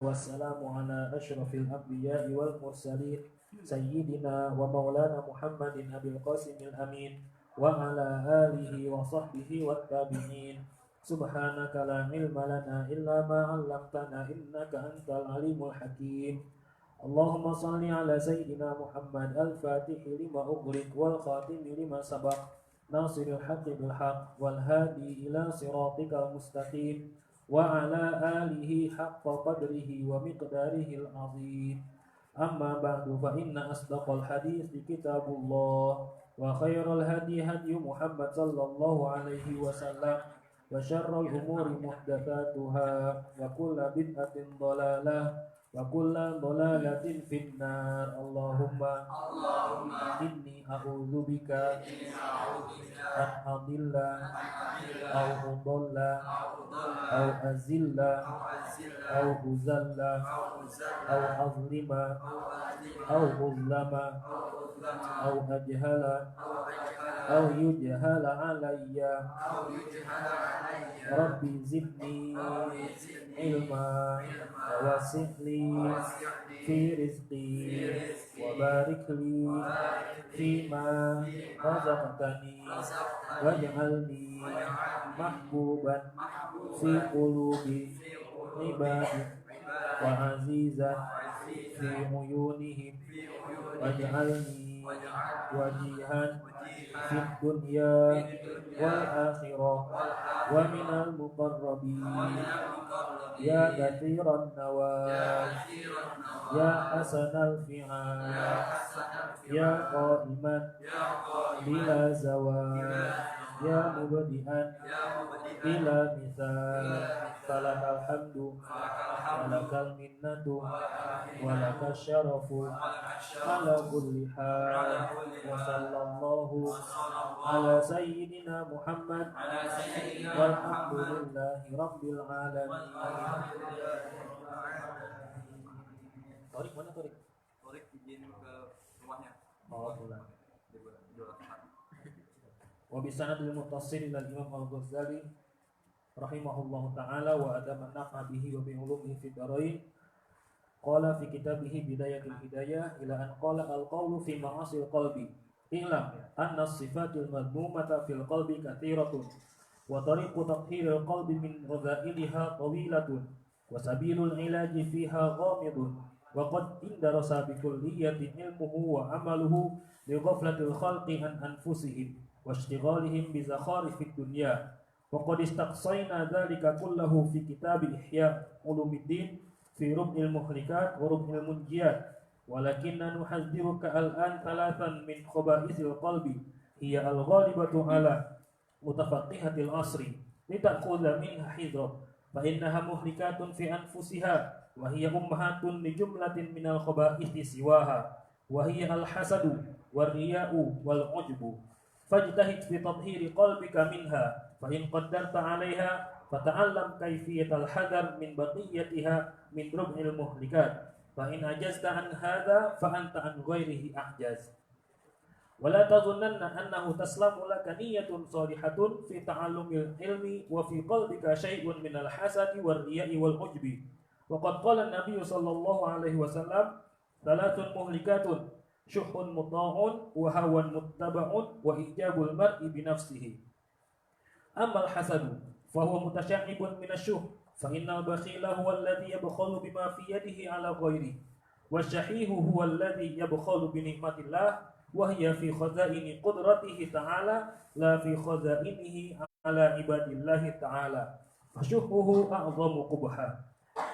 والسلام على أشرف الأنبياء والمرسلين سيدنا ومولانا محمد أبي القاسم الأمين وعلى آله وصحبه والتابعين. سبحانك لا علم لنا إلا ما علمتنا إنك أنت العليم الحكيم. اللهم صل على سيدنا محمد الفاتح لما أغلق والخاتم لما سبق ناصر الحق بالحق والهادي إلى صراطك المستقيم وعلى آله حق قدره ومقداره العظيم. أما بعد فإن أصدق الحديث كتاب الله وخير الهدي هدي محمد صلى الله عليه وسلم وشر الأمور محدثاتها وكل بدعة ضلالة وكل ضلالة في النار. اللهم إني أعوذ بك أن أضل أو أضل أو أزل أو أزل أو أظلم أو أظلم أو أجهل أو يجهل علي. ربي زدني علما ووسع لي في رزقي وبارك لي فيما رزقتني واجعلني محبوبا في قلوب عبادك وعزيزا في عيونهم واجعلني وجيها في الدنيا والآخرة ومن المقربين يا كثير النوال يا حسن الفعال يا قائما بلا زوال يا مبدئا بلا مثال. فلك الحمد ولك المنة ولك الشرف على كل حال. وصلى الله على سيدنا محمد والحمد لله رب العالمين. Torik mana Torik? Torik izin ke rumahnya. Oh pulang. Wa bisanadil muttasil ila Imam Al-Ghazali rahimahullahu ta'ala wa adama nafa bihi wa bi ulumihi fid dharain. Qala fi kitabihi Bidayatul Hidayah ila an qala al-qawlu fi ma'asil qalbi i'lam anna as-sifatil madmumata fil qalbi katsiratun wa tariqu tathhiril qalbi min radha'iliha tawilatun wa sabilul ilaji fiha ghamidun wa qad indarasa bi kulliyatin ilmuhu wa amaluhu li ghaflatil khalqi an anfusihim wa ishtighalihim bi zakharifid dunya. Wa qad istaqsayna dzalika kullahu fi kitab Ihya Ulumuddin fi rub'il muhlikat wa rub'il munjiyat. Walakinna nuhaddziruka al-an thalathan min khaba'isil qalbi hiya al-ghalibatu ala mutafaqqihatil asri litakhudha minha hidra fa innaha muhlikatun fi anfusiha wa hiya ummahatun li jumlatin minal khaba'ithi siwaha wa hiya al-hasadu war-riya'u wal-'ujbu. Fajtahid fi tathhiri qalbika minha fa in qaddarta 'alayha fata'allam kayfiyatal hadar min baqiyatiha min rub'il muhlikat. Fa in ajazta an hadha fa anta an ghairihi ahjaz. Wala tadhunanna annahu taslamu laka niyyatun shalihatun fi ta'allumil ilmi wa fi qalbika shay'un minal hasadi war riya'i wal ujbi. Wa qad qala an-nabiy sallallahu alaihi wasallam thalathun muhlikatun syuhun muta'un wa hawan muttaba'un wa ijabul mar'i bi nafsihi. Ammal hasadu fa huwa mutasya'ibun minasyuh fa innal bakhila huwa alladhi yabkhalu bima fi yadihi ala ghairihi wasyahihu huwa alladhi yabkhalu bi ni'matillah wa hiya fi khazaini qudratihi ta'ala la fi khazainihi ala ibadillahi ta'ala fashuhuhu a'zamu qubha.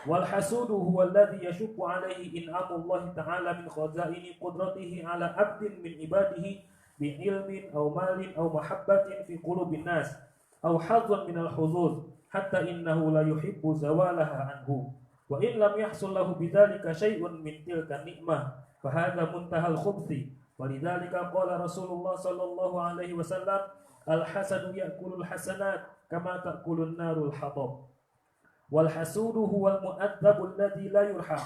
Wal hasudu huwa alladhi yashukku alayhi in'amullahi ta'ala min khazaini qudratihi ala abdin min ibadihi bi ilmin aw malin aw mahabbatin fi qulubin nas aw hazzan min al-huzuz hatta innahu la yuhibbu zawalaha anhu wa in lam yahsul lahu bidzalika syai'un min tilka ni'mah fa hadha muntahal khubthi. Walidzalika qala Rasulullah sallallahu alaihi wasallam al-hasadu ya'kulul hasanat kama ta'kulun narul hatab wal hasudu huwal mu'adzabu alladhi la yurham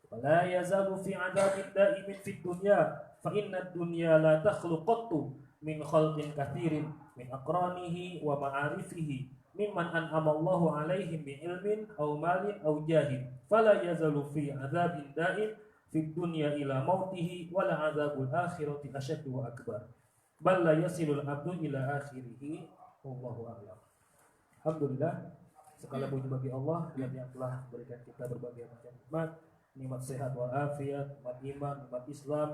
wa la yazalu fi 'adabin da'imin fid dunya fa inna ad-dunya la takhlu qattu min khalqin katsirin min aqranihi wa ma'arifihi mimman an'amallahu alaihim bi'ilmin aw malin aw jahin fala yazalu fi adzabin da'im fid dunya ila mautihi wala adzabul akhirati asyaddu wa akbar bal la yasilul abdu ila akhirih wallahu a'lam. Alhamdulillah, segala puji bagi Allah yang telah memberikan kita berbagai macam nikmat sehat walafiat, nikmat iman, nikmat Islam.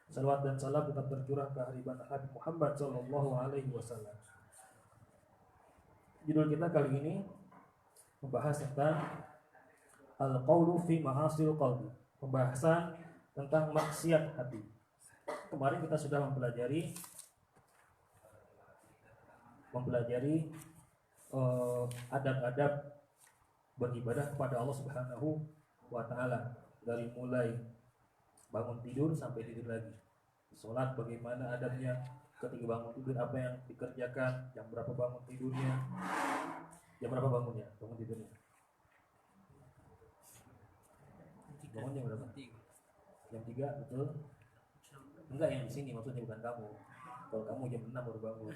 Salawat dan salam tetap tercurah ke hariban Nabi Muhammad sallallahu alaihi wasallam. Judul kita kali ini membahas tentang al-qaulu fi ma'asil qalbi, pembahasan tentang maksiat hati. Kemarin kita sudah mempelajari adab-adab beribadah kepada Allah Subhanahu wa taala, dari mulai bangun tidur sampai tidur lagi. Salat bagaimana adabnya, ketika bangun tidur apa yang dikerjakan, jam berapa bangun tidurnya, jam berapa bangunnya, bangun tidurnya. Bangun jam berapa? Jam 3, betul? Enggak, yang di sini maksudnya bukan kamu. Kalau kamu jam 6 baru bangun.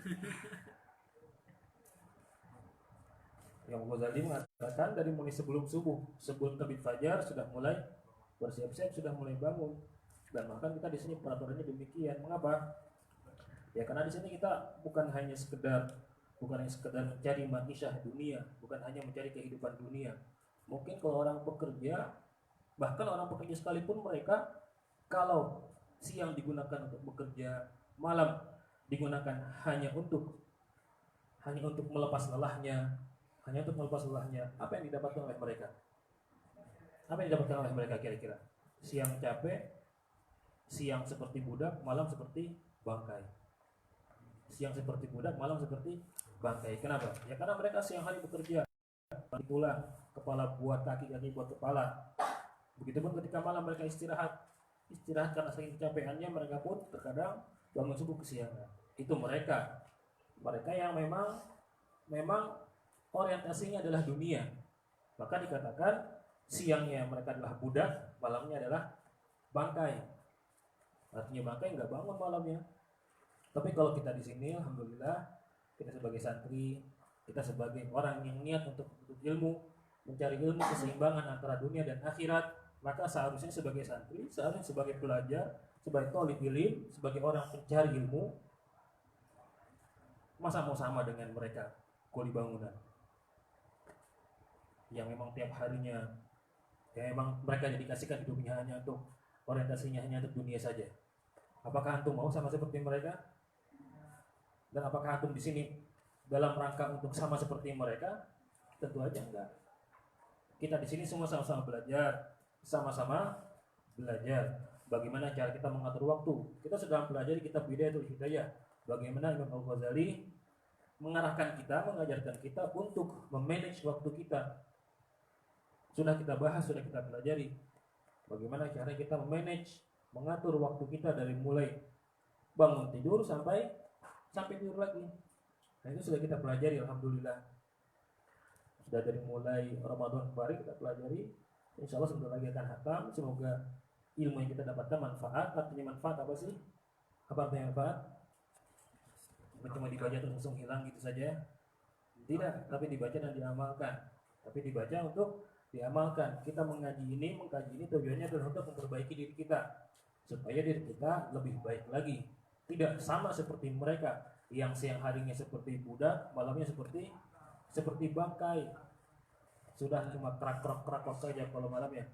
Yang Ghazali mengatakan dari mulai sebelum subuh, sebelum terbit fajar sudah mulai bersiap-siap, sudah mulai bangun. Dan bahkan kita di sini peraturannya demikian. Mengapa? Ya karena di sini kita bukan hanya sekedar mencari ma'isyah dunia, bukan hanya mencari kehidupan dunia. Mungkin kalau orang bekerja, bahkan orang bekerja sekalipun mereka kalau siang digunakan untuk bekerja, malam digunakan hanya untuk melepas lelahnya, apa yang didapatkan oleh mereka? Apa yang didapatkan oleh mereka kira-kira? Siang capek, siang seperti budak, malam seperti bangkai. Siang seperti budak, malam seperti bangkai. Kenapa? Ya karena mereka siang hari bekerja, tulang, kepala buat kaki, kaki buat kepala. Begitupun ketika malam mereka istirahat karena saking kecapeannya, mereka pun terkadang bangun subuh kesiangan. Itu mereka yang memang orientasinya adalah dunia. Maka dikatakan siangnya mereka adalah budak, malamnya adalah bangkai. Artinya bangkai nggak bangun malamnya. Tapi kalau kita di sini, alhamdulillah, kita sebagai santri, kita sebagai orang yang niat untuk ilmu, mencari ilmu keseimbangan antara dunia dan akhirat, maka seharusnya sebagai santri, seharusnya sebagai pelajar, sebagai thalib ilm, sebagai orang pencari ilmu, masa mau sama dengan mereka kuli bangunan yang memang tiap harinya, yang memang mereka dedikasikan hidupnya hanya untuk orientasinya hanya untuk dunia saja. Apakah antum mau sama seperti mereka? Dan apakah antum di sini dalam rangka untuk sama seperti mereka? Tentu aja enggak. Kita di sini semua sama-sama belajar, bagaimana cara kita mengatur waktu. Kita sedang pelajari kitab Bidayatul Hidayah, bagaimana Imam Al-Ghazali mengarahkan kita, mengajarkan kita untuk memanage waktu kita. Sudah kita bahas, sudah kita pelajari bagaimana cara kita memanage, mengatur waktu kita dari mulai bangun tidur sampai tidur lagi. Nah itu sudah kita pelajari, alhamdulillah. Sudah dari mulai Ramadan kemarin kita pelajari. Insya Allah sebentar lagi akan hatam. Semoga ilmu yang kita dapatkan manfaat. Artinya manfaat apa sih? Apa artinya manfaat? Bukan cuma dibaca terus langsung hilang gitu saja. Tidak, tapi dibaca dan diamalkan. Tapi dibaca untuk diamalkan. Kita mengkaji ini tujuannya adalah untuk memperbaiki diri kita, supaya diri kita lebih baik lagi. Tidak sama seperti mereka yang siang harinya seperti budak, malamnya seperti bangkai. Sudah cuma kerak saja kalau malam ya.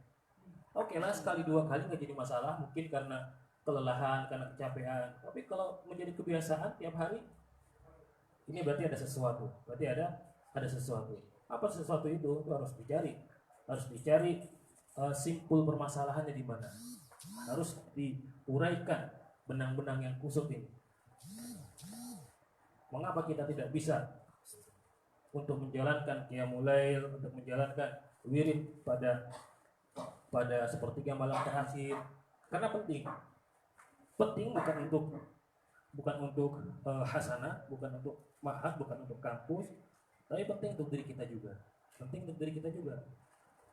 Oke lah, sekali dua kali nggak jadi masalah, mungkin karena kelelahan, karena kecapean. Tapi kalau menjadi kebiasaan tiap hari, ini berarti ada sesuatu. Ada sesuatu. Apa sesuatu itu? Itu harus dicari simpul permasalahannya di mana. Harus diuraikan benang-benang yang kusut ini. Mengapa kita tidak bisa untuk menjalankan qiyamul lail, untuk menjalankan wirid pada sepertiga malam terakhir? Karena penting bukan untuk hasanah, bukan untuk ma'had, bukan untuk kampus, tapi penting untuk diri kita juga.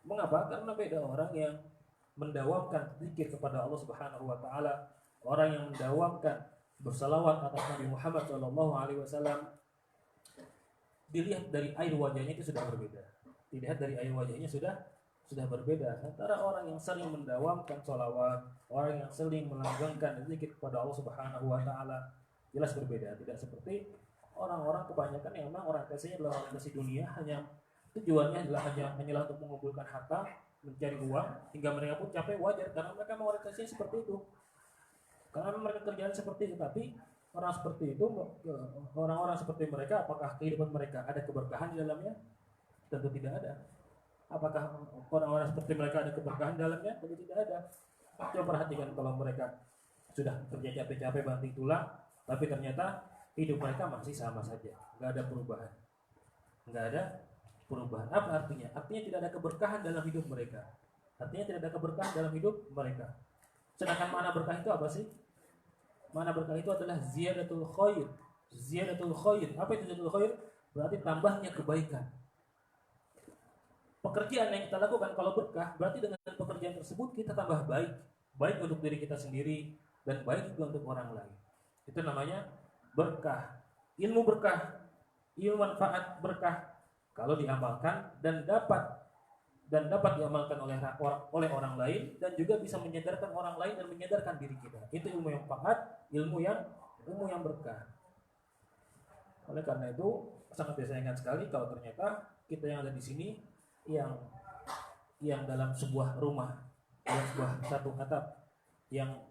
Mengapa? Karena beda orang yang mendawamkan zikir kepada Allah Subhanahu wa taala, orang yang mendawamkan bersalawat atas Nabi Muhammad sallallahu alaihi wasallam, dilihat dari air wajahnya itu sudah berbeda. Dilihat dari air wajahnya sudah berbeda. Antara orang yang sering mendawamkan sholawat, orang yang sering melanggengkan zikir kepada Allah Subhanahu wa taala, jelas berbeda. Tidak seperti orang-orang kebanyakan yang memang orientasinya adalah orientasi dunia, hanya tujuannya adalah hanyalah untuk mengumpulkan harta, mencari uang, hingga mereka pun capek, wajar karena mereka mau orientasinya seperti itu. Karena mereka kerjaan seperti itu, tapi orang seperti itu, orang-orang seperti mereka, apakah kehidupan mereka ada keberkahan di dalamnya? Tentu tidak ada. Apakah orang-orang seperti mereka ada keberkahan di dalamnya? Tentu tidak ada. Coba perhatikan kalau mereka sudah kerja capek-capek banting tulang, tapi ternyata hidup mereka masih sama saja, nggak ada perubahan, nggak ada perubahan. Apa artinya? Artinya tidak ada keberkahan dalam hidup mereka. Artinya tidak ada keberkahan dalam hidup mereka. Sedangkan mana berkah itu apa sih? Mana berkah itu adalah ziyadatul khair. Ziyadatul khair. Apa itu ziyadatul khair? Berarti tambahnya kebaikan. Pekerjaan yang kita lakukan kalau berkah, berarti dengan pekerjaan tersebut kita tambah baik. Baik untuk diri kita sendiri dan baik juga untuk orang lain. Itu namanya berkah. Ilmu berkah, ilmu manfaat berkah kalau diamalkan dan dapat diamalkan oleh orang lain, dan juga bisa menyadarkan orang lain dan menyadarkan diri kita. Itu ilmu yang manfaat, ilmu yang berkah. Oleh karena itu sangat disayangkan sekali kalau ternyata kita yang ada di sini yang dalam sebuah rumah, dalam sebuah satu atap yang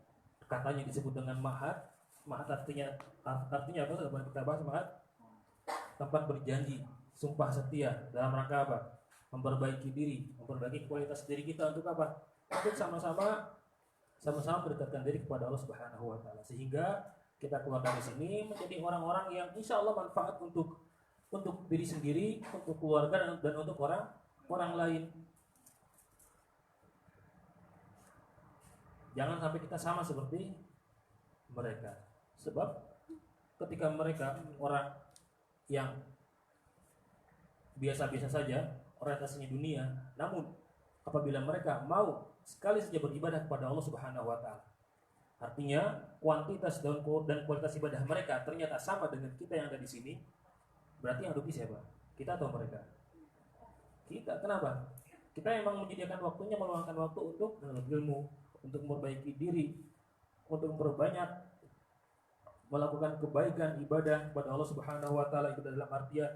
katanya disebut dengan ma'had. Ma'had artinya apa? Sudah kita bahas ma'had. Tempat berjanji, sumpah setia dalam rangka apa? Memperbaiki diri, memperbaiki kualitas diri kita untuk apa? Untuk sama-sama mendekatkan diri kepada Allah Subhanahu wa taala, sehingga kita keluar dari sini menjadi orang-orang yang insya Allah manfaat untuk diri sendiri, untuk keluarga dan untuk orang lain. Jangan sampai kita sama seperti mereka. Sebab ketika mereka orang yang biasa-biasa saja, orientasinya dunia, namun apabila mereka mau sekali saja beribadah kepada Allah Subhanahu wa taala, artinya kuantitas dan kualitas ibadah mereka ternyata sama dengan kita yang ada di sini, berarti yang rugi siapa? Kita atau mereka? Kita. Kenapa? Kita memang menyediakan waktunya, meluangkan waktu untuk menuntut ilmu, untuk memperbaiki diri, untuk memperbanyak melakukan kebaikan ibadah kepada Allah Subhanahu wa taala, itu dalam artian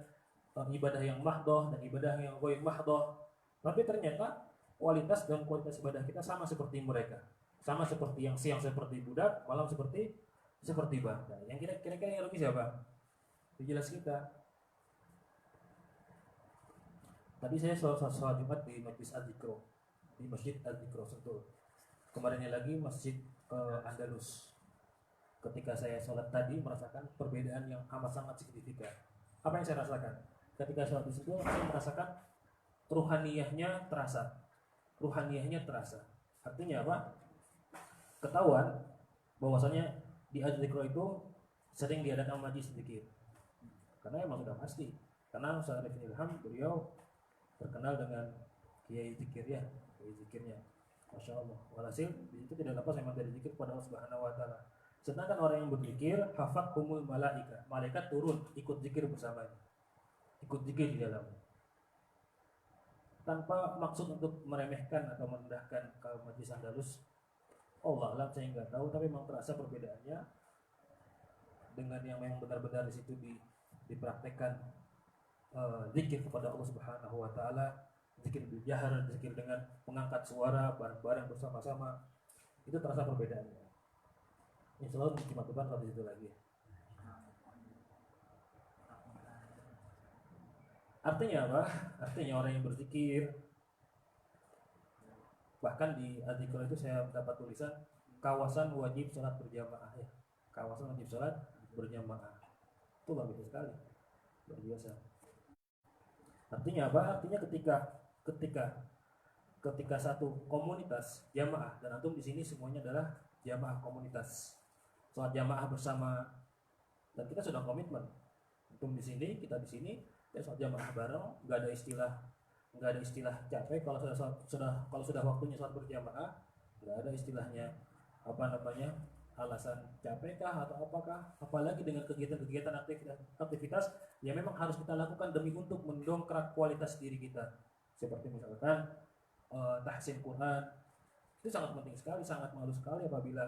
ibadah yang mahdoh dan ibadah yang ghair mahdoh. Tapi ternyata kualitas kualitas ibadah kita sama seperti mereka. Sama seperti yang siang seperti budak, malam seperti bangsa. Yang kira-kira yang rugi siapa? Jelas kita. Tadi saya sholat Jumat di Masjid Az-Zikro Sentul. Kemarinnya lagi Masjid Andalus. Ketika saya sholat tadi merasakan perbedaan yang amat sangat signifikan. Apa yang saya rasakan? Ketika sholat di situ saya merasakan ruhaniyahnya terasa. Artinya apa? Ketahuan bahwasanya di Az-Zikro itu sering diadakan majlis zikir. Karena memang sudah pasti. Karena Ustaz Arifin Ilham beliau terkenal dengan kiai zikirnya. Masya Allah. Walhasil di situ tidak lepas memang dari zikir kepada Allah Subhanahu wa taala. Sedangkan orang yang berzikir, hafathumul malaika, malaikat turun ikut zikir bersamanya, ikut zikir di dalamnya, tanpa maksud untuk meremehkan atau merendahkan kaum Majlis Andalus. Allah alam, saya nggak tahu, tapi memang terasa perbedaannya dengan yang memang benar-benar di situ dipraktekkan zikir kepada Allah Subhanahu wa taala, zikir berjahar, zikir dengan mengangkat suara bareng-bareng bersama-sama, itu terasa perbedaannya. Ini selalu nikmat Tuhan kalau di situ lagi. Artinya apa? Artinya orang yang berzikir, bahkan di Az-Zikr itu saya dapat tulisan kawasan wajib sholat berjamaah ya. Kawasan wajib sholat berjamaah. Itu bagus sekali. Luar biasa. Artinya apa? Artinya ketika satu komunitas jamaah, dan antum di sini semuanya adalah jamaah komunitas. Sholat jamaah bersama, dan kita sudah komitmen. Antum di sini, kita di sini, ya sholat jamaah bareng, nggak ada istilah capek. Kalau sudah waktunya sholat berjamaah, nggak ada istilahnya alasan capek kah atau apakah, apalagi dengan kegiatan-kegiatan aktivitas yang memang harus kita lakukan demi untuk mendongkrak kualitas diri kita, seperti misalkan tahsin Quran. Itu sangat penting sekali, sangat malu sekali apabila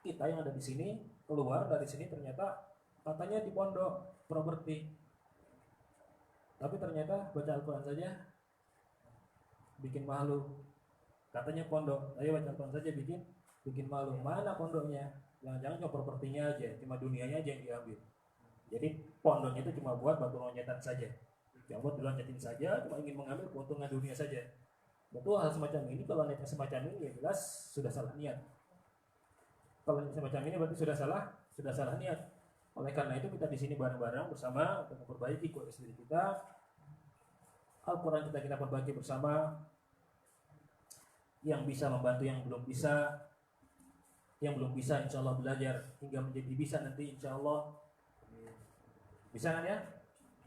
kita yang ada di sini keluar dari sini ternyata katanya di pondok properti, tapi ternyata baca Al-Quran saja bikin malu. Katanya pondok, tapi baca Al-Quran saja bikin malu. Mana pondoknya? Jangan-jangan cuma propertinya aja, cuma dunianya aja yang diambil. Jadi pondoknya itu cuma buat batu loncatan saja, cuma buat diloncatin saja, cuma ingin mengambil keuntungan dunia saja. Betul, hal semacam ini, kalau niatnya semacam ini ya jelas sudah salah niat. Kalau semacam ini berarti sudah salah niat. Oleh karena itu kita di sini bareng-bareng bersama untuk memperbaiki kualitas diri kita. Al-Quran kita perbaiki bersama. Yang bisa membantu yang belum bisa insya Allah belajar hingga menjadi bisa nanti insya Allah. Bisa kan ya?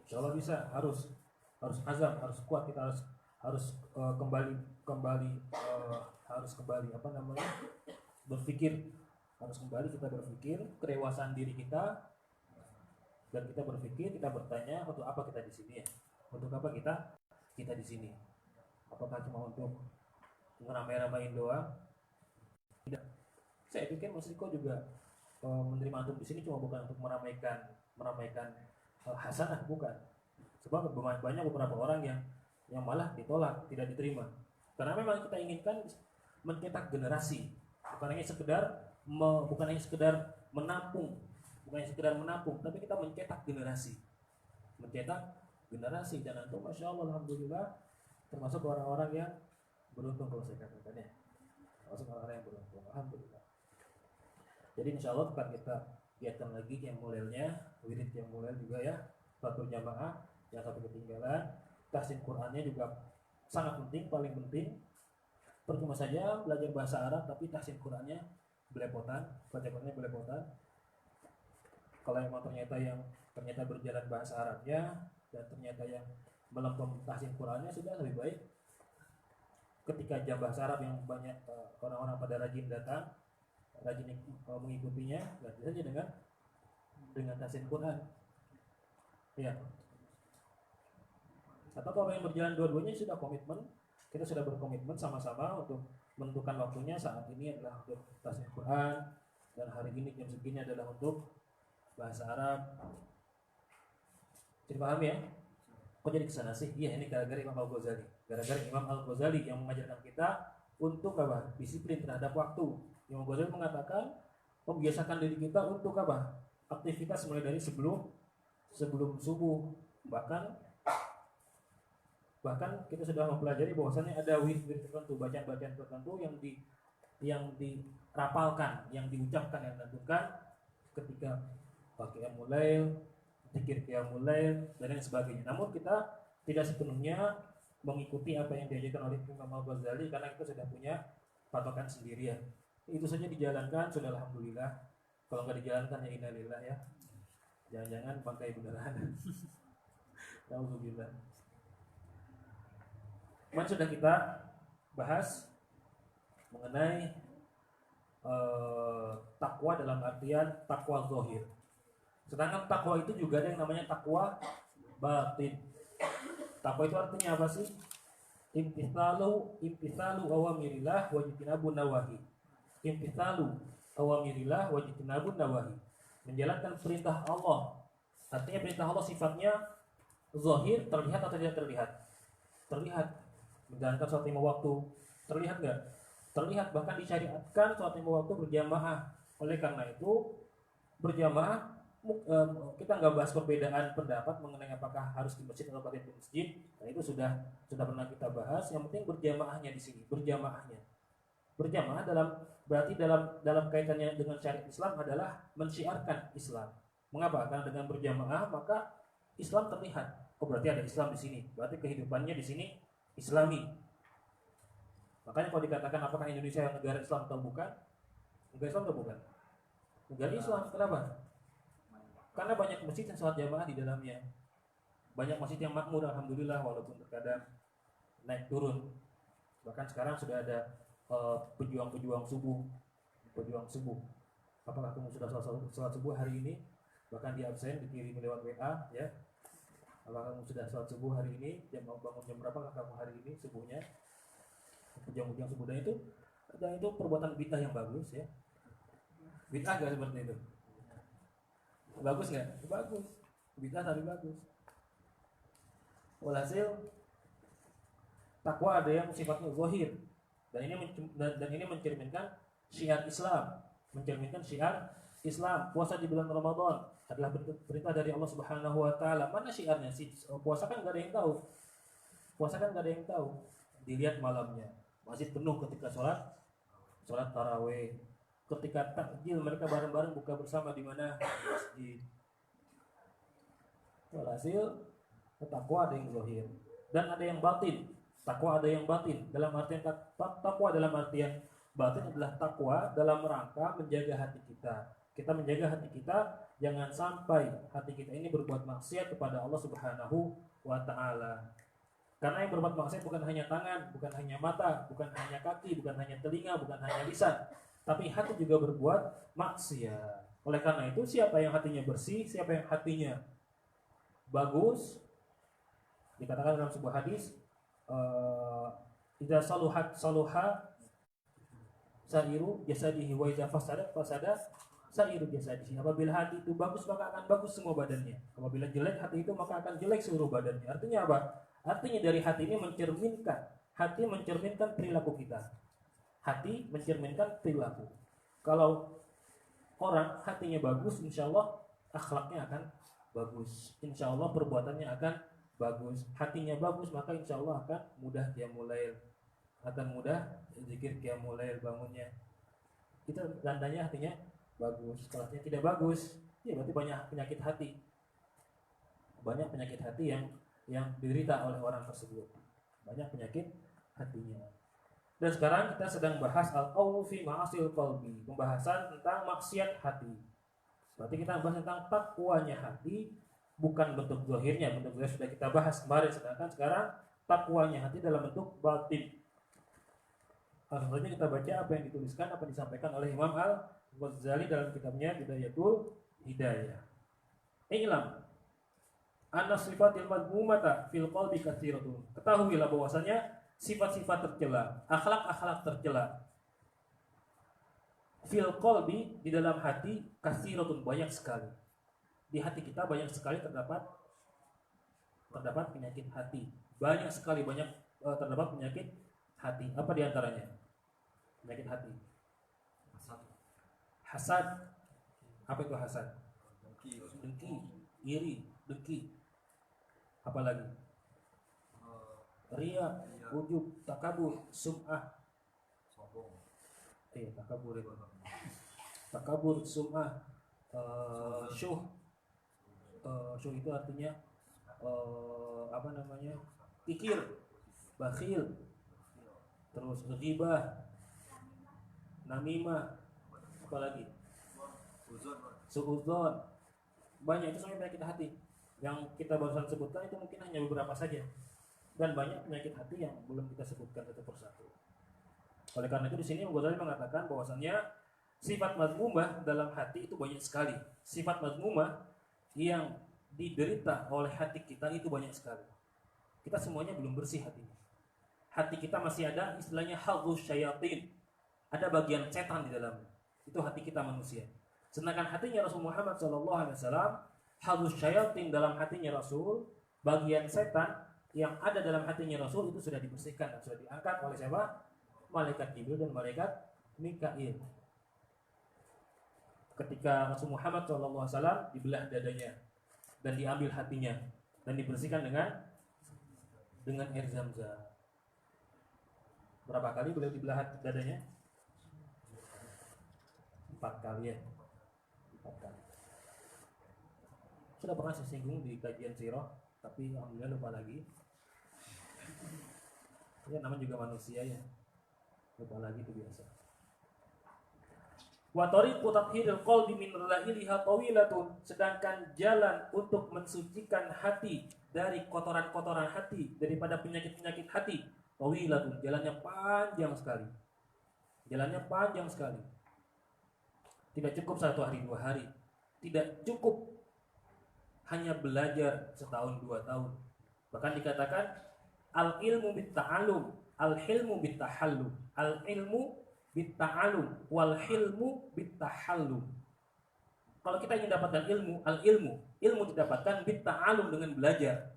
Insya Allah bisa. Harus azam, harus kuat, kita harus kembali berpikir, harus kembali kita berpikir kedewasaan diri kita, dan kita berpikir, kita bertanya untuk apa kita di sini ya? Untuk apa kita di sini? Apakah cuma untuk ngeramai-ramain doang? Tidak. Saya pikir Mas Riko juga menerima antum di sini cuma bukan untuk meramaikan hasanah, bukan. Sebab banyak beberapa orang yang malah ditolak, tidak diterima. Karena memang kita inginkan mencetak generasi, bukan hanya sekedar menampung, tapi kita mencetak generasi. Dan antum Masya Allah, Alhamdulillah termasuk orang-orang yang beruntung, kalau saya katakan ya. Termasuk orang-orang yang beruntung, Alhamdulillah. Jadi insya Allah akan kita giatkan lagi yang mulainya, wirid yang mulai juga ya, fatul jamaah, yang satu ketinggalan. Tahsin Qurannya juga sangat penting, paling penting. Percuma saja belajar bahasa Arab tapi tahsin Qurannya belepotan, baca Qurannya belepotan. Kalau memang ternyata berjalan bahasa Arabnya dan ternyata yang melempem tahsin Qurannya, sudah lebih baik ketika jam bahasa Arab yang banyak orang-orang pada rajin datang, rajin mengikutinya, ganti saja dengan tahsin Quran. Ya. Atau kalau yang berjalan dua-duanya sudah komitmen, kita sudah berkomitmen sama-sama untuk menentukan waktunya, saat ini adalah untuk tahsin Quran dan hari ini jam segini adalah untuk bahasa Arab. Jadi paham ya? Kok jadi kesana sih? Iya, ini gara-gara Imam Al-Ghazali. Gara-gara Imam Al-Ghazali yang mengajarkan kita untuk apa? Disiplin terhadap waktu. Imam Al-Ghazali mengatakan membiasakan diri kita untuk apa? Aktivitas mulai dari sebelum subuh. Bahkan kita sudah mempelajari bahwasannya ada wirid tertentu, bacaan-bacaan tertentu yang dirapalkan, yang diucapkan, yang dilakukan ketika pakai mulai, zikir mulai dan lain sebagainya. Namun kita tidak sepenuhnya mengikuti apa yang diajarkan oleh Imam Al-Ghazali karena kita sudah punya patokan sendiri ya. Itu saja dijalankan sudah alhamdulillah. Kalau nggak dijalankan ya innalillah ya. Jangan-jangan bangkai beneran. Alhamdulillah. Kemarin sudah kita bahas mengenai takwa dalam artian takwa zahir. Sedangkan takwa itu juga ada yang namanya takwa batin. Takwa itu artinya apa sih? Imtithalu awamirillah wa ijtinabun nawahi. Imtithalu awamirillah wa ijtinabun nawahi. Menjalankan perintah Allah. Artinya perintah Allah sifatnya zahir, terlihat atau tidak terlihat? Terlihat. Menjalankan sholat lima waktu terlihat nggak? Terlihat, bahkan disyariatkan sholat lima waktu berjamaah. Oleh karena itu berjamaah, kita nggak bahas perbedaan pendapat mengenai apakah harus di masjid atau di masjid. Nah, itu sudah pernah kita bahas. Yang penting berjamaahnya di sini, berjamaah berarti dalam kaitannya dengan syariat Islam adalah mensyiarkan Islam. Mengapa? Karena dengan berjamaah maka Islam terlihat. Oh, berarti ada Islam di sini. Berarti kehidupannya di sini Islami. Makanya kalau dikatakan apakah Indonesia negara Islam atau bukan? Negara Islam atau bukan? Negara Islam. Kenapa? Karena banyak masjid yang sholat jamaah di dalamnya. Banyak masjid yang makmur alhamdulillah, walaupun terkadang naik turun. Bahkan sekarang sudah ada pejuang subuh. Apakah kamu sudah sholat subuh hari ini? Bahkan di absen, dikirim lewat WA, ya. Apakah kamu sudah sholat subuh hari ini? Bangun jam berapa kamu hari ini subuhnya? Ujung-ujung subuh, dan itu perbuatan bid'ah yang bagus, ya. Bid'ah nggak seperti itu? Bagus nggak? Bagus. Bid'ah tapi bagus. Walhasil takwa ada yang sifatnya zahir, dan ini mencerminkan syiar Islam, Puasa di bulan Ramadan adalah perintah dari Allah Subhanahu wa taala. Mana syiarnya sih? Puasa kan enggak ada yang tahu. Dilihat malamnya, masjid penuh ketika sholat tarawih. Ketika takjil, mereka bareng-bareng buka bersama di mana? Di masjid. Walhasil takwa ada yang zahir dan ada yang batin. Takwa ada yang batin. Dalam artian takwa dalam artian batin adalah takwa dalam rangka menjaga hati kita. Kita menjaga hati kita jangan sampai hati kita ini berbuat maksiat kepada Allah Subhanahu wa taala. Karena yang berbuat maksiat bukan hanya tangan, bukan hanya mata, bukan hanya kaki, bukan hanya telinga, bukan hanya lisan, tapi hati juga berbuat maksiat. Oleh karena itu, siapa yang hatinya bersih, siapa yang hatinya bagus, dikatakan dalam sebuah hadis, idza saluha sairu jasadihi wa idza fasada sairu jasadihi. Apabila hati itu bagus, maka akan bagus semua badannya. Apabila jelek hati itu, maka akan jelek seluruh badannya. Artinya apa? Artinya dari hati ini mencerminkan perilaku kita. Hati mencerminkan perilaku. Kalau orang hatinya bagus, insya Allah akhlaknya akan bagus. Insya Allah perbuatannya akan bagus. Hatinya bagus, maka insya Allah akan mudah qiyamul lail, akan mudah zikir qiyamul lail bangunnya. Kita tandanya hatinya bagus. Kalau hatinya tidak bagus, ya berarti banyak penyakit hati. Banyak penyakit hati yang diderita oleh orang tersebut. Banyak penyakit hatinya. Dan sekarang kita sedang bahas al-qawlu fi ma'asil qalbi, pembahasan tentang maksiat hati. Berarti kita bahas tentang takwanya hati, bukan bentuk zahirnya. Bentuk zahir sudah kita bahas kemarin, sedangkan sekarang takwanya hati dalam bentuk batin. Langsung saja kita baca apa yang dituliskan, apa yang disampaikan oleh Imam Al-Ghazali dalam kitabnya Bidayatul Hidayah. I'lam anna sifatil madmumata fil qalbi katsiratun. Ketahuilah bahwasanya sifat-sifat tercela, akhlak-akhlak tercela fil qalbi, di dalam hati, katsiratun, banyak sekali. Di hati kita banyak sekali terdapat penyakit hati. Banyak sekali terdapat penyakit hati. Apa di antaranya? Penyakit hati. Hasad. Apa itu hasad? Dengki, iri, dengki. Apa lagi? Riya, ujub, takabur, sum'ah. Takabur itu. Takabur, sum'ah, syuh. Syuh itu artinya kikir, bakhil, terus ghibah, namimah, apa lagi? Suudzon. Banyak itu semuanya penyakit hati. Yang kita barusan sebutkan itu mungkin hanya beberapa saja. Dan banyak penyakit hati yang belum kita sebutkan satu persatu. Oleh karena itu di sini Ghazali mengatakan bahwasannya sifat mazmumah dalam hati itu banyak sekali. Sifat mazmumah yang diderita oleh hati kita itu banyak sekali. Kita semuanya belum bersih hatinya. Hati kita masih ada istilahnya hadzus syayatin. Ada bagian setan di dalamnya. Itu hati kita manusia. Sedangkan hatinya Rasul Muhammad SAW, hadzus syayatin dalam hatinya Rasul, bagian setan yang ada dalam hatinya Rasul itu sudah dibersihkan dan sudah diangkat oleh siapa? Malaikat Jibril dan malaikat Mikail. Ketika Rasul Muhammad SAW dibelah dadanya dan diambil hatinya dan dibersihkan dengan air Zam-Zam. Berapa kali beliau dibelah dadanya? 4 kali ya. 4 kali. Sudah pernah saya singgung di kajian sirah, tapi alhamdulillah lupa lagi. Ya namanya juga manusia ya. Lupa lagi itu biasa. Wa tariqu tathhiril qalbi min ra'iliha tawilatun, sedangkan jalan untuk mensucikan hati dari kotoran-kotoran hati, daripada penyakit-penyakit hati, tawilatun, jalannya panjang sekali. Jalannya panjang sekali. Tidak cukup 1 hari 2 hari. Tidak cukup hanya belajar setahun 2 tahun. Bahkan dikatakan al ilmu bit ta'allum, al hilmu bit tahallum, al ilmu bit ta'allum, wal hilmu bit tahallum. Kalau kita ingin dapatkan ilmu, al ilmu didapatkan bit ta'allum, dengan belajar.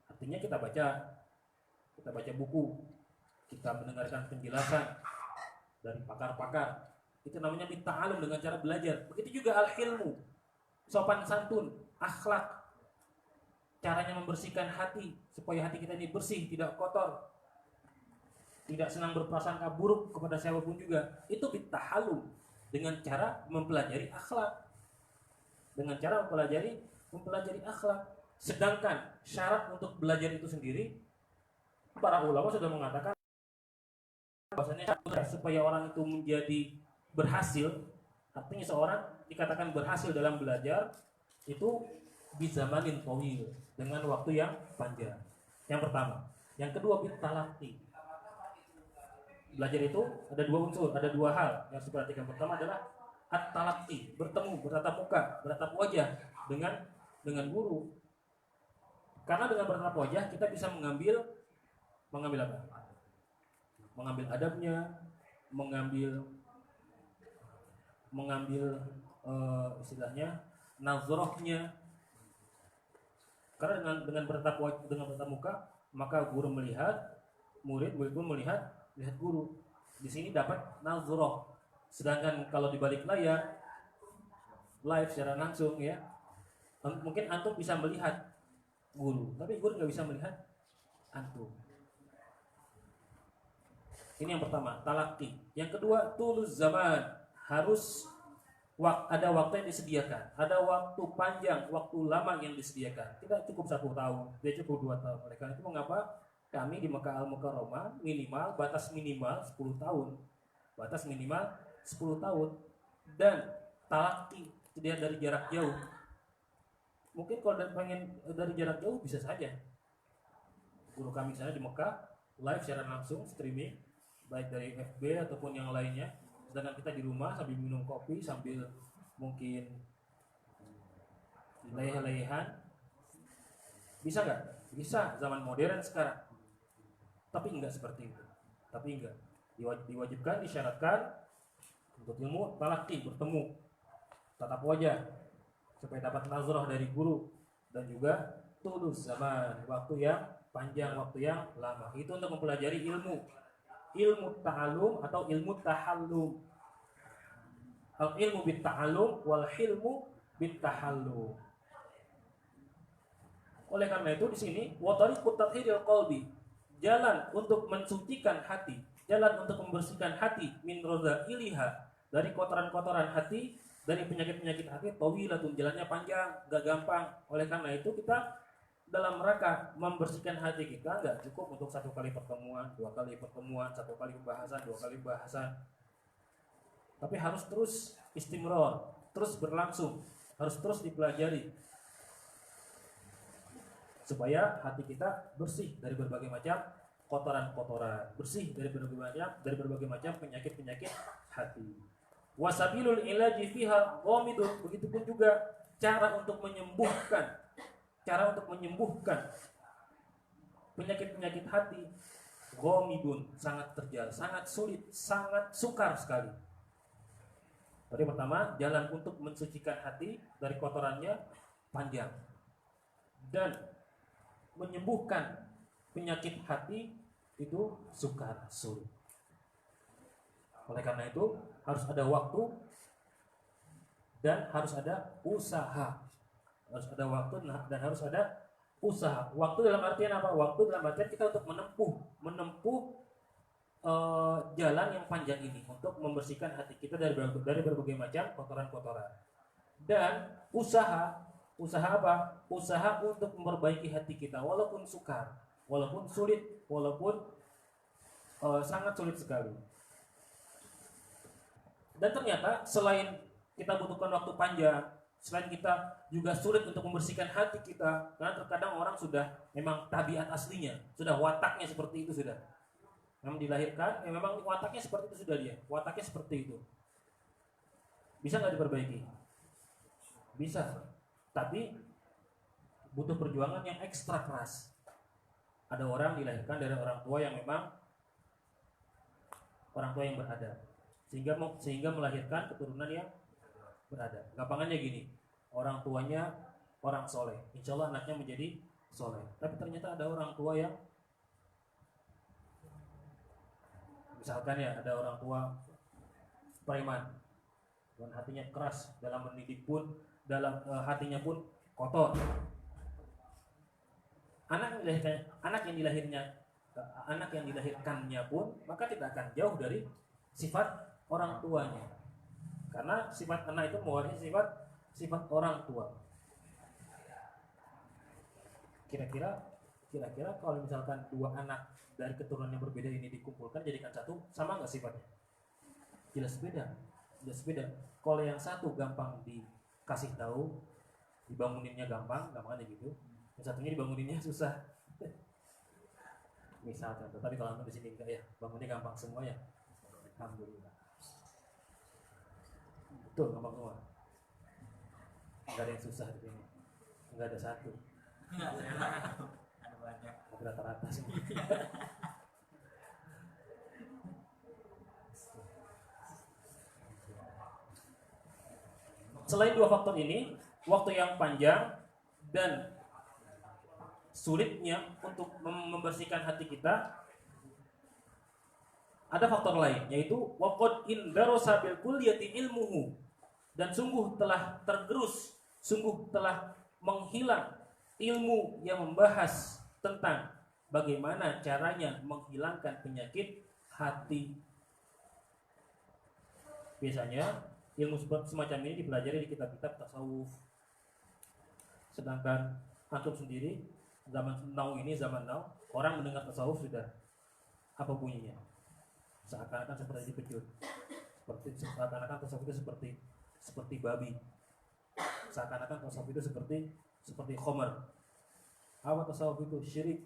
Artinya kita baca buku, kita mendengarkan penjelasan dari pakar-pakar. Itu namanya bit ta'allum, dengan cara belajar. Begitu juga al hilmu, sopan santun, akhlak, caranya membersihkan hati supaya hati kita ini bersih, tidak kotor, tidak senang berprasangka buruk kepada siapapun juga. Itu bitahallum, dengan cara mempelajari akhlak, dengan cara mempelajari akhlak. Sedangkan syarat untuk belajar itu sendiri, para ulama sudah mengatakan bahwasanya supaya orang itu menjadi berhasil, artinya seorang dikatakan berhasil dalam belajar itu bizamanin tawil, dengan waktu yang panjang. Yang pertama. Yang kedua bitalaqi. Belajar itu ada 2 unsur, ada 2 hal yang harus diperhatikan. Pertama adalah at-talaqi, bertemu, bertatap muka, bertatap wajah dengan guru. Karena dengan bertatap wajah kita bisa mengambil apa? Mengambil adabnya, mengambil istilahnya nazrohnya. Karena dengan bertatap muka, maka guru melihat, murid pun melihat guru. Di sini dapat nazroh. Sedangkan kalau di balik layar, live secara langsung ya, mungkin antum bisa melihat guru, tapi guru nggak bisa melihat antum. Ini yang pertama, talaqi. Yang kedua, tuluz zaman, harus ada waktu yang disediakan, ada waktu panjang, waktu lama yang disediakan. Tidak cukup 1 tahun, tidak cukup 2 tahun. Oleh karena itu mengapa kami di Makkah Al-Mukarramah batas minimal 10 tahun, batas minimal 10 tahun, dan talaqi tidak dari jarak jauh. Mungkin kalau pengen dari jarak jauh bisa saja. Guru kami sana di Mekah live secara langsung streaming, baik dari FB ataupun yang lainnya. Sedangkan kita di rumah sambil minum kopi, sambil mungkin leyeh-leyehan. Bisa nggak? Bisa, zaman modern sekarang. Tapi enggak seperti itu. Tapi enggak. Diwajibkan, disyaratkan untuk ilmu talaqi, bertemu, tatap wajah, supaya dapat nazrah dari guru, dan juga tulus zaman, waktu yang panjang, waktu yang lama. Itu untuk mempelajari ilmu ta'allum atau ilmu tahallum. Al ilmu bit ta'allum wal hilmu bit tahallum. Oleh karena itu di sini wa tariqut tathhiril qalbi, jalan untuk mensucikan hati, jalan untuk membersihkan hati min radzailiha, dari kotoran-kotoran hati, dari penyakit-penyakit hati, tawilatun, jalannya panjang, gak gampang. Oleh karena itu kita dalam rangka membersihkan hati kita nggak cukup untuk 1 kali pertemuan, 2 kali pertemuan, 1 kali pembahasan, 2 kali pembahasan. Tapi harus terus istimror, terus berlangsung, harus terus dipelajari supaya hati kita bersih dari berbagai macam kotoran-kotoran, bersih dari berbagai macam penyakit-penyakit hati. Wasabilul ilaji fiha ghamidun, begitupun juga cara untuk menyembuhkan penyakit-penyakit hati, ghamidun, sangat terjal, sangat sulit, sangat sukar sekali. Tadi pertama, jalan untuk mensucikan hati dari kotorannya panjang, dan menyembuhkan penyakit hati itu sukar, sulit. Oleh karena itu harus ada waktu dan harus ada usaha. Harus ada waktu dan harus ada usaha. Waktu dalam artian apa? Waktu dalam artian kita untuk menempuh jalan yang panjang ini untuk membersihkan hati kita dari berbagai macam kotoran-kotoran. Dan usaha apa? Usaha untuk memperbaiki hati kita walaupun sukar, walaupun sulit, walaupun sangat sulit sekali. Dan ternyata selain kita butuhkan waktu panjang, selain kita juga sulit untuk membersihkan hati kita, karena terkadang orang sudah memang tabiat aslinya, sudah wataknya seperti itu, sudah memang dilahirkan, memang wataknya seperti itu, sudah dia wataknya seperti itu. Bisa nggak diperbaiki? Bisa, tapi butuh perjuangan yang ekstra keras. Ada orang dilahirkan dari orang tua yang memang orang tua yang beradab, sehingga melahirkan keturunan yang beradab. Gampangannya gini, orang tuanya orang soleh, insya Allah anaknya menjadi soleh. Tapi ternyata ada orang tua yang, misalkan ya, ada orang tua preman dan hatinya keras, dalam mendidik pun, hatinya pun kotor. Anak yang dilahirkannya pun maka tidak akan jauh dari sifat orang tuanya, karena sifat anak itu mewarisi sifat orang tua. Kira-kira kalau misalkan dua anak dari keturunan yang berbeda ini dikumpulkan jadikan satu, sama nggak sifatnya? Jelas beda. Kalau yang satu gampang dikasih tahu, dibanguninnya gampangnya gitu. Yang satunya dibanguninnya susah. Misal contoh, tapi kalau di sini enggak ya, bangunnya gampang semua ya. Alhamdulillah. Betul, gampang semua. Enggak ada yang susah di sini. Enggak ada satu. Ada banyak. Rata-rata semua. Selain dua faktor ini, waktu yang panjang dan sulitnya untuk membersihkan hati kita, ada faktor lain, yaitu waqad indarasa bil kulliyati ilmuhu, dan sungguh telah tergerus, sungguh telah menghilang ilmu yang membahas tentang bagaimana caranya menghilangkan penyakit hati. Biasanya ilmu semacam ini dipelajari di kitab-kitab tasawuf. Sedangkan antum sendiri zaman now, orang mendengar tasawuf sudah apa bunyinya? Seakan-akan seperti dipejut. Seakan-akan tasawuf itu seperti babi. Seakan-akan tasawuf itu seperti khamar. Apa tasawuf itu? Syirik.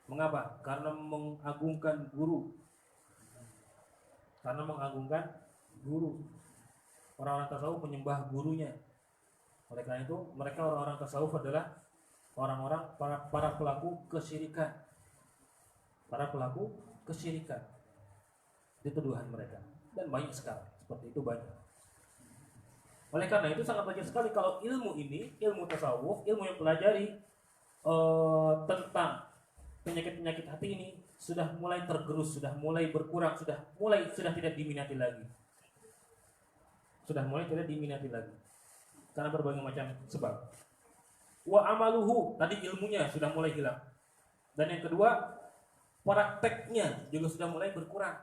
Mengapa? Karena mengagungkan guru. Orang-orang tasawuf menyembah gurunya. Oleh karena itu, mereka orang-orang tasawuf adalah orang-orang para pelaku kesyirikan. Itu tuduhan mereka. Dan banyak sekali seperti itu, banyak. Oleh karena itu sangat wajar sekali kalau ilmu ini, ilmu tasawuf, ilmu yang pelajari tentang penyakit-penyakit hati ini sudah mulai tergerus, sudah mulai berkurang, sudah tidak diminati lagi. Karena berbagai macam sebab. Wa amaluhu, tadi ilmunya sudah mulai hilang. Dan yang kedua, prakteknya juga sudah mulai berkurang.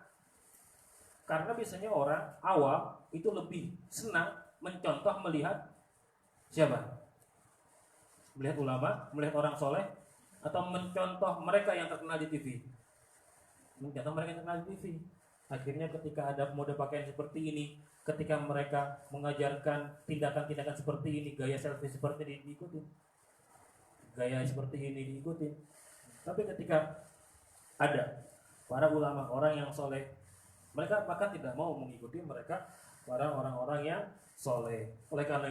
Karena biasanya orang awam itu lebih senang mencontoh melihat siapa? Melihat ulama, melihat orang soleh, atau mencontoh mereka yang terkenal di TV. Akhirnya ketika ada mode pakaian seperti ini, ketika mereka mengajarkan tindakan-tindakan seperti ini, gaya selfie seperti ini diikutin. Tapi ketika ada para ulama, orang yang soleh, mereka bahkan tidak mau mengikuti mereka, para orang-orang yang soleh. Oleh karena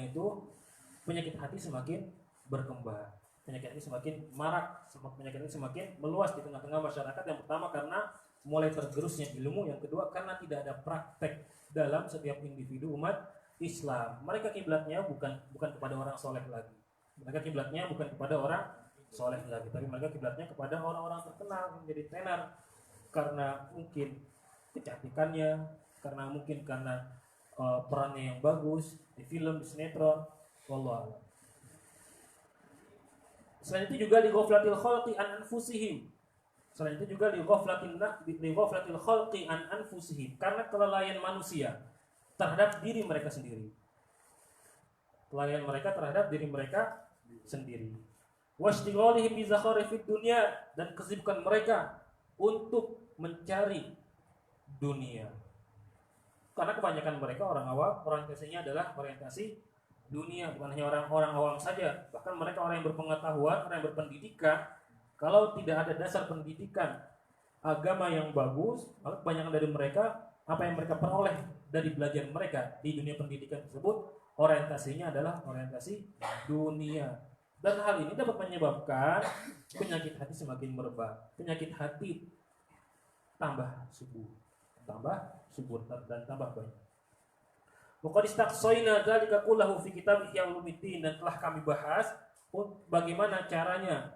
itu penyakit hati semakin berkembang, penyakit hati semakin marak, penyakit hati semakin meluas di tengah-tengah masyarakat. Yang pertama karena mulai tergerusnya ilmu, yang kedua karena tidak ada praktek dalam setiap individu umat Islam. Mereka kiblatnya bukan kepada orang soleh lagi. Mereka kiblatnya bukan kepada orang soleh lagi, tapi mereka kiblatnya kepada orang-orang terkenal, menjadi tenar karena mungkin kecantikannya, karena perannya yang bagus di film, di sinetron. Wallahu a'lam. Selain itu juga li ghaflatil khalqi an anfusihim. Karena kelalaian manusia terhadap diri mereka sendiri. Wastighalihim bi zakharifid dunya, dan kesibukan mereka untuk mencari dunia. Karena kebanyakan mereka orang awam, orientasinya adalah orientasi dunia, bukan hanya orang-orang awam saja, bahkan mereka orang yang berpengetahuan, orang yang berpendidikan. Kalau tidak ada dasar pendidikan agama yang bagus, maka kebanyakan dari mereka apa yang mereka peroleh dari belajar mereka di dunia pendidikan tersebut orientasinya adalah orientasi dunia. Dan hal ini dapat menyebabkan penyakit hati semakin merebak, penyakit hati tambah subur dan tambah banyak. Waqad istaqsayna dzalika kullahu fi kitab Ihya Ulumuddin, dan telah kami bahas bagaimana caranya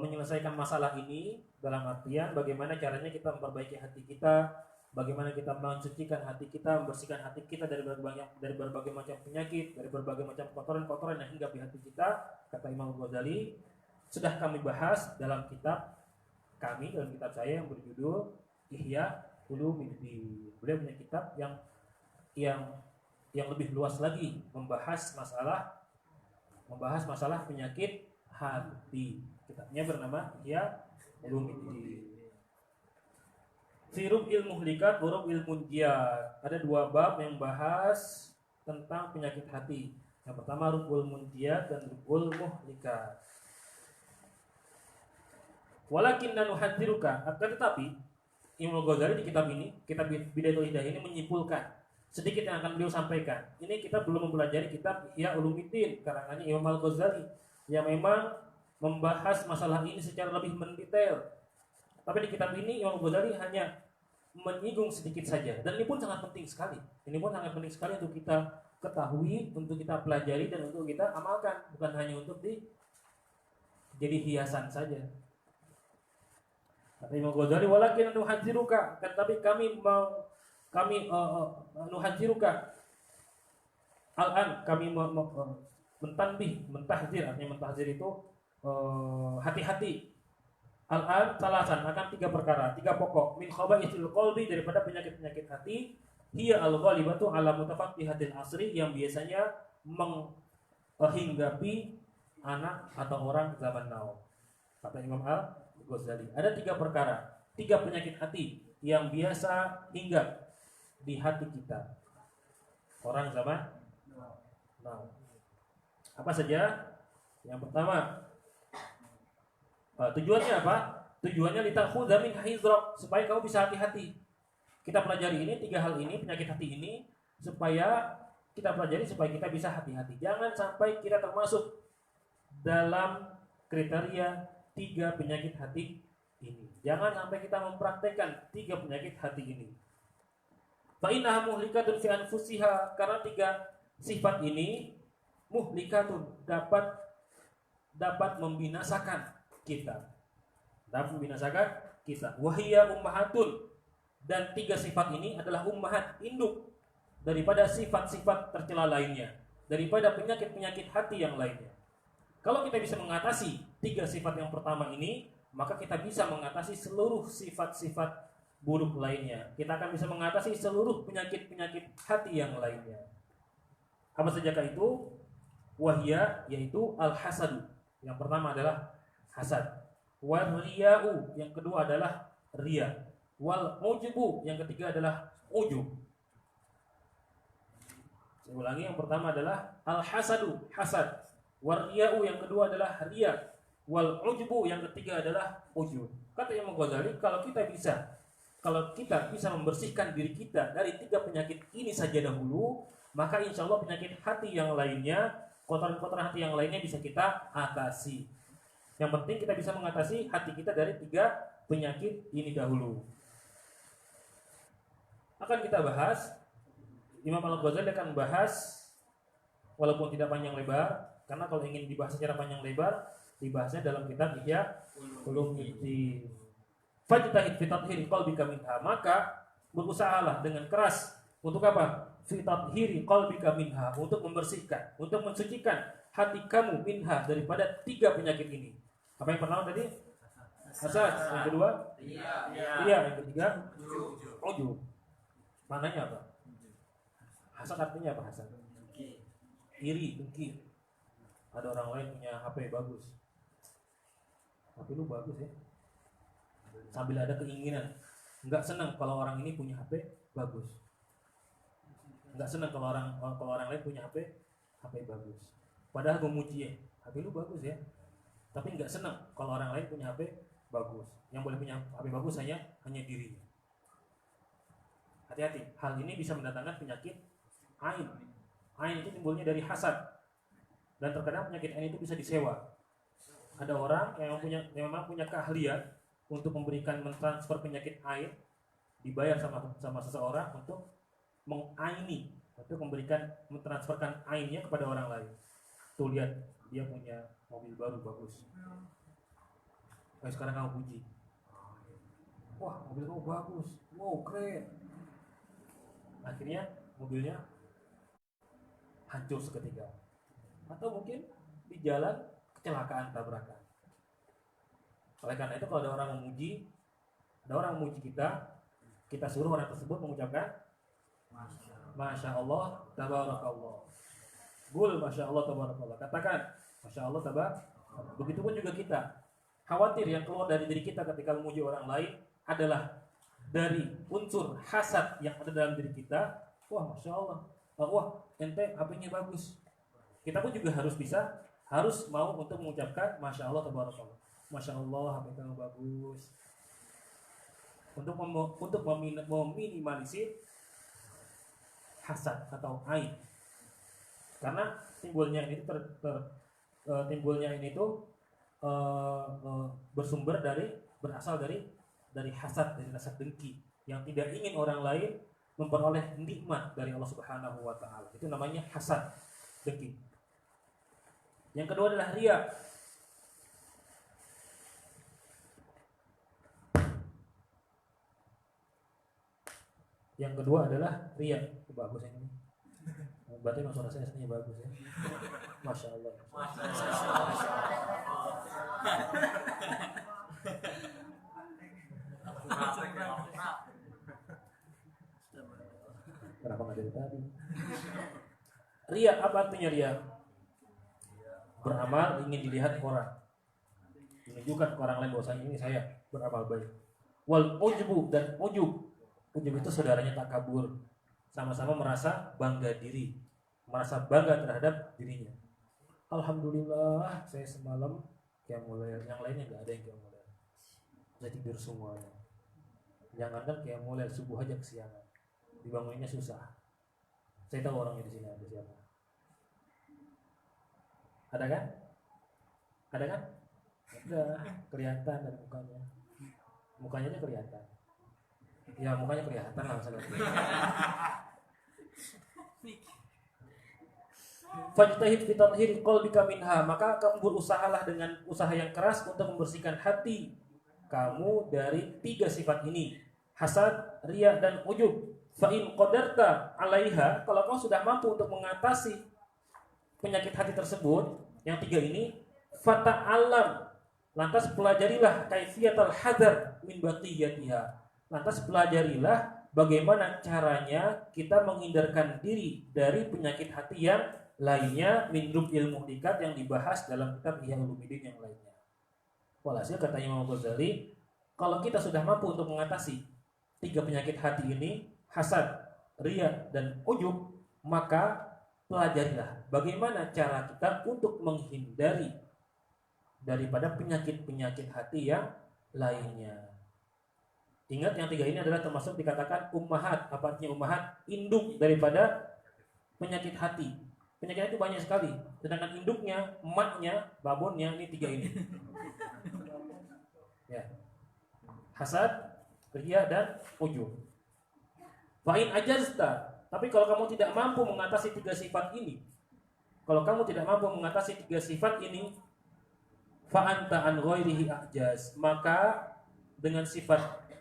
menyelesaikan masalah ini, dalam artian bagaimana caranya kita memperbaiki hati kita, bagaimana kita mensucikan hati kita, membersihkan hati kita dari berbagai macam penyakit, dari berbagai macam kotoran-kotoran yang hinggap di hati kita. Kata Imam Ghazali, sudah kami bahas dalam kitab saya yang berjudul Ihya Ulumuddin. Beliau punya kitab yang lebih luas lagi membahas masalah penyakit hati. Kitabnya bernama Ihya Ulumuddin. Firub ilmu muhlikat, burub ilmu munjiat. Ada 2 bab yang bahas tentang penyakit hati. Yang pertama rubul munjiat dan rubul muhlikat. Walakin nanuhadziruka, akan tetapi Imam Ghazali di kitab Bidayatul Hidayah ini menyimpulkan sedikit yang akan beliau sampaikan. Ini kita belum mempelajari kitab Ihya Ulumuddin karangannya Imam Al-Ghazali yang memang membahas masalah ini secara lebih mendetail. Tapi di kitab ini Imam Ghazali hanya menyinggung sedikit saja, dan ini pun sangat penting sekali. Untuk kita ketahui, untuk kita pelajari, dan untuk kita amalkan, bukan hanya untuk jadi hiasan saja. Kata Imam Ghazali, walakin nuhadziruka, tetapi kami nuhadziruka al-an, kami mentahzir, artinya mentahzir itu hati-hati. Al-an salasan, akan 3 perkara, 3 pokok. Min khaba'ithil qalbi, daripada penyakit-penyakit hati. Hiya al-ghalibatu ala mutafaqqihatil asri, yang biasanya menghinggapi anak atau orang zaman now. Kata Imam Al-Ghazali, ada 3 perkara, 3 penyakit hati yang biasa hinggap di hati kita orang zaman now. Apa saja? Yang pertama, tujuannya apa? Tujuannya litakhudha min hizrak, supaya kamu bisa hati-hati. Kita pelajari ini, 3 hal ini, penyakit hati ini, supaya kita pelajari supaya kita bisa hati-hati. Jangan sampai kita termasuk dalam kriteria 3 penyakit hati ini. Jangan sampai kita mempraktekkan 3 penyakit hati ini. Fa innaha muhlikatun fi anfusiha, karena 3 sifat ini muhlikatun, dapat membinasakan kita. Wahiyya ummahatun, dan 3 sifat ini adalah ummahat, induk daripada sifat-sifat tercela lainnya, daripada penyakit-penyakit hati yang lainnya. Kalau kita bisa mengatasi 3 sifat yang pertama ini, maka kita bisa mengatasi seluruh sifat-sifat buruk lainnya. Kita akan bisa mengatasi seluruh penyakit-penyakit hati yang lainnya. Apa sajakah itu? Wahiyya, yaitu al-hasad. Yang pertama adalah hasad. Wal riya'u, yang kedua adalah riya. Wal ujubu, yang ketiga adalah ujub. Saya ulangi, yang pertama adalah al-hasadu, hasad. Wal riya'u, yang kedua adalah riya. Wal ujubu, yang ketiga adalah ujub. Kata Imam Ghazali, kalau kita bisa membersihkan diri kita dari 3 penyakit ini saja dahulu, maka insya Allah penyakit hati yang lainnya, kotoran-kotoran hati yang lainnya bisa kita atasi. Yang penting kita bisa mengatasi hati kita dari 3 penyakit ini dahulu. Akan kita bahas, Imam Al-Ghazali akan bahas walaupun tidak panjang lebar, karena kalau ingin dibahas secara panjang lebar, dibahasnya dalam kitab Ihya Ulumuddin. Fajtahid fi tathhiri qalbika minha, maka berusahalah dengan keras untuk apa? Fi tathhiri qalbika minha, untuk membersihkan, untuk mensucikan hati kamu minha, daripada 3 penyakit ini. Apa yang pertama tadi? Hasad. Yang kedua? Iya. Yang ketiga? Ujub. Mananya apa? Hasad artinya apa? Hasad? Iri, dengki. Ada orang lain punya HP bagus, tapi lu bagus ya. Sambil ada keinginan, nggak senang kalau orang ini punya HP bagus. Nggak senang kalau orang lain punya HP bagus. Padahal gue muji ya, HP lu bagus ya. Tapi nggak senang kalau orang lain punya HP bagus. Yang boleh punya HP bagus hanya dirinya. Hati-hati, hal ini bisa mendatangkan penyakit ain. Ain itu timbulnya dari hasad. Dan terkadang penyakit ain itu bisa disewa. Ada orang yang memang punya keahlian untuk memberikan mentransfer penyakit ain, dibayar sama seseorang untuk mengaini, untuk mentransferkan ainnya kepada orang lain. Tuh lihat, dia punya mobil baru bagus. Sekarang kamu puji, wah mobil kamu bagus, wow keren. Akhirnya mobilnya hancur seketika, atau mungkin di jalan kecelakaan, tabrakan. Oleh karena itu kalau ada orang memuji kita suruh orang tersebut mengucapkan Masya Allah, tabarakallah. Gul Masya Allah, tabarakallah. Katakan Masya Allah, tabarakallah. Begitupun juga kita. Khawatir yang keluar dari diri kita ketika memuji orang lain adalah dari unsur hasad yang ada dalam diri kita. Wah Masya Allah, wah ente HP-nya bagus. Kita pun juga harus mau untuk mengucapkan Masya Allah, tabarakallah. Masya Allah, HP kamu bagus. Untuk meminimalisir hasad atau aib. Karena timbulnya ini berasal dari hasad, dari rasa dengki yang tidak ingin orang lain memperoleh nikmat dari Allah Subhanahu wa taala. Itu namanya hasad, dengki. Yang kedua adalah riya. Bagus ini. Berarti suara saya sebenarnya bagus ya. Masya Allah. Kenapa nggak dari tadi? Riya, apa artinya riya? Beramal ingin dilihat orang, menunjukkan ke orang lain bahwasanya ini saya beramal baik. Wal ujbu, dan ujub itu saudaranya takabur, sama-sama merasa bangga diri, merasa bangga terhadap dirinya. Alhamdulillah saya semalam qiyamul lail, yang lainnya nggak ada yang qiyamul lail, saya tidur semuanya. Jangankan qiyamul lail, subuh aja kesiangan, dibanguninnya susah. Saya tahu orangnya di sini ada siapa. Ada kan? Ada, kelihatan dari mukanya. Mukanya aja kelihatan. Ya mukanya kelihatan langsung. Fajtahid fi tathhir qalbika minha, maka kamu berusahalah dengan usaha yang keras untuk membersihkan hati kamu dari 3 sifat ini, hasad, riya, dan ujub. Fa in qadarta 'alaiha, kalau kau sudah mampu untuk mengatasi penyakit hati tersebut, yang 3 ini, fata'allam, lantas pelajarilah kaifiyatul hadar min baqiyatiha. Lantas pelajarilah bagaimana caranya kita menghindarkan diri dari penyakit hati yang lainnya, min rub'il muhdikat, yang dibahas dalam kitab Ihya Ulumuddin yang lainnya. Walhasil kata Imam Ghazali, kalau kita sudah mampu untuk mengatasi 3 penyakit hati ini, hasad, riya, dan ujub, maka pelajarilah bagaimana cara kita untuk menghindari daripada penyakit-penyakit hati yang lainnya. Ingat, yang 3 ini adalah termasuk dikatakan ummahat. Apa artinya ummahat? Induk daripada penyakit hati. Penyakit itu banyak sekali, sedangkan induknya, emaknya, babonnya, ini 3 ini. Ya. Hasad, riya, dan ujub. Fa'in ajazta, tapi kalau kamu tidak mampu mengatasi 3 sifat ini, fa'anta an ghairihi ajaz, maka dengan sifat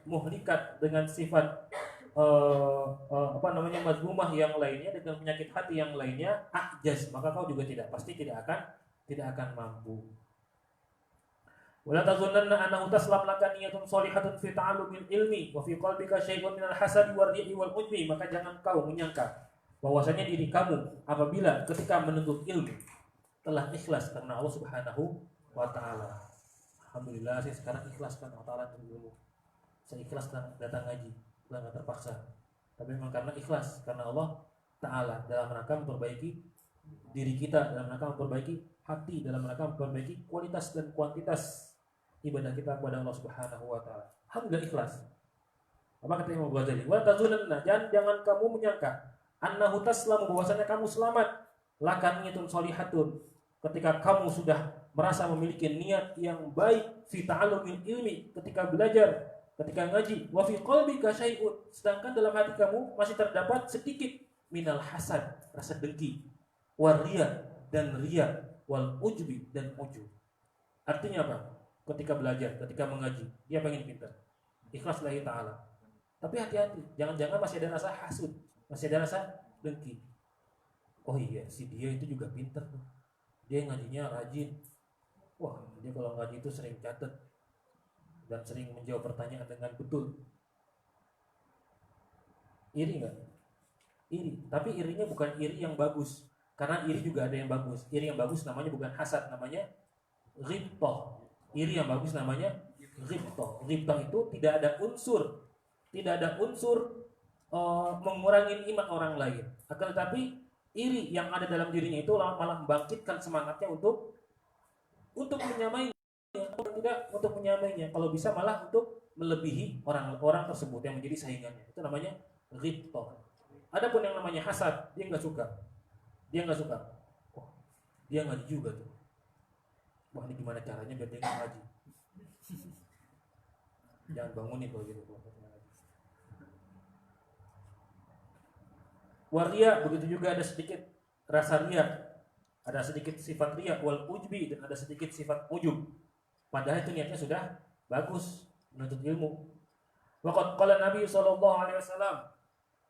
muhlikat, dengan sifat mazmumah yang lainnya, dengan penyakit hati yang lainnya, ajaz, maka kau juga pasti tidak akan mampu. Wala tazunnanna annahu taslam laka niyatun shalihatun fi ta'allumil ilmi wa fi qalbika syai'un minal hasadi war ri'i wal ujbi, maka jangan kau menyangka bahwasanya diri kamu apabila ketika menuntut ilmu telah ikhlas karena Allah Subhanahu wa taala. Alhamdulillah saya sekarang ikhlas karena Allah taala ilmu. Saya ikhlas datang ngaji, bukan terpaksa. Tapi memang karena ikhlas karena Allah taala, dalam rangka memperbaiki diri kita, dalam rangka memperbaiki hati, dalam rangka memperbaiki kualitas dan kuantitas ibadah kita kepada Allah Subhanahu wa taala. Alhamdulillah ikhlas. Apa kata Imam Ghazali? Wa tazunanna, jangan kamu menyangka annahu taslamu, bahwasanya kamu selamat, laka niyatun sholihatun, ketika kamu sudah merasa memiliki niat yang baik fi ta'allumil ilmi, ketika belajar, ketika ngaji, wa fi qalbika syai'un, sedangkan dalam hati kamu masih terdapat sedikit minal hasad, rasa dengki, wal riya, dan riya, wal ujbi, dan ujub. Artinya apa? Ketika belajar, ketika mengaji, dia pengen pintar, ikhlas lillahi ta'ala. Tapi hati-hati, jangan-jangan masih ada rasa hasud, masih ada rasa dengki. Oh iya, si dia itu juga pintar tuh, dia ngajinya rajin. Wah, dia kalau ngaji itu sering catat dan sering menjawab pertanyaan dengan betul. Iri nggak? Iri, tapi irinya bukan iri yang bagus, karena iri juga ada yang bagus. Iri yang bagus namanya bukan hasad, namanya ghibthah. Iri yang bagus namanya ghibthah. Ghibthah itu tidak ada unsur mengurangi iman orang lain. Akan tetapi iri yang ada dalam dirinya itu malah membangkitkan semangatnya untuk menyamainya, tidak untuk menyamainya. Kalau bisa malah untuk melebihi orang tersebut yang menjadi saingannya. Itu namanya ghibthah. Adapun yang namanya hasad, dia nggak suka. Oh, dia ngaji juga tuh. Wah, ini gimana caranya biar dia nggak ngaji? Jangan bangunin kalau gitu. Waria, begitu juga ada sedikit rasa riya, ada sedikit sifat riya, wal ujbi, dan ada sedikit sifat ujub. Padahal itu niatnya sudah bagus, menuntut ilmu. Waqad qala Nabi sallallahu alaihi wasallam,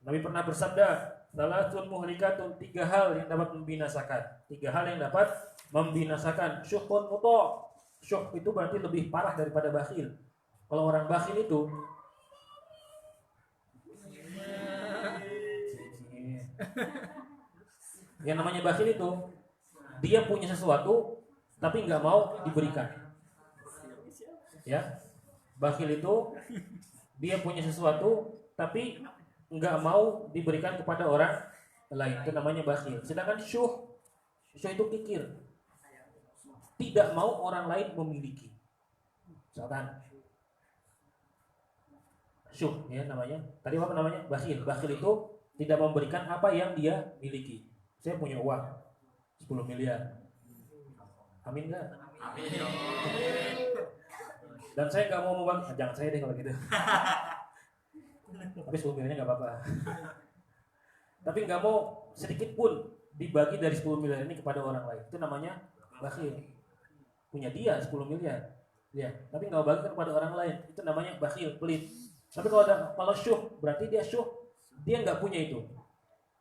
Nabi pernah bersabda, salatun muhlikatun, 3 hal yang dapat membinasakan. Syuhun muta'. Syuh itu berarti lebih parah daripada bakhil. Kalau orang bakhil itu yang namanya bakhil itu dia punya sesuatu tapi nggak mau diberikan. Ya, bakhil itu dia punya sesuatu tapi nggak mau diberikan kepada orang lain. Itu namanya bakhil. Sedangkan syuh itu kikir, tidak mau orang lain memiliki. Misalkan syuh ya namanya. Tadi apa namanya? Bakhil. Bakhil itu tidak memberikan apa yang dia miliki. Saya punya uang 10 miliar. Amin enggak? Amin. Dan saya nggak mau membagi, jangan saya deh kalau gitu. Tapi 10 miliarnya nggak apa-apa. Tapi nggak mau sedikit pun dibagi dari 10 miliar ini kepada orang lain. Itu namanya bakhil. Punya dia 10 miliar. Ya, tapi nggak mau bagikan kepada orang lain. Itu namanya bakhil, pelit. Tapi kalau syuh, berarti dia syuh, dia nggak punya itu.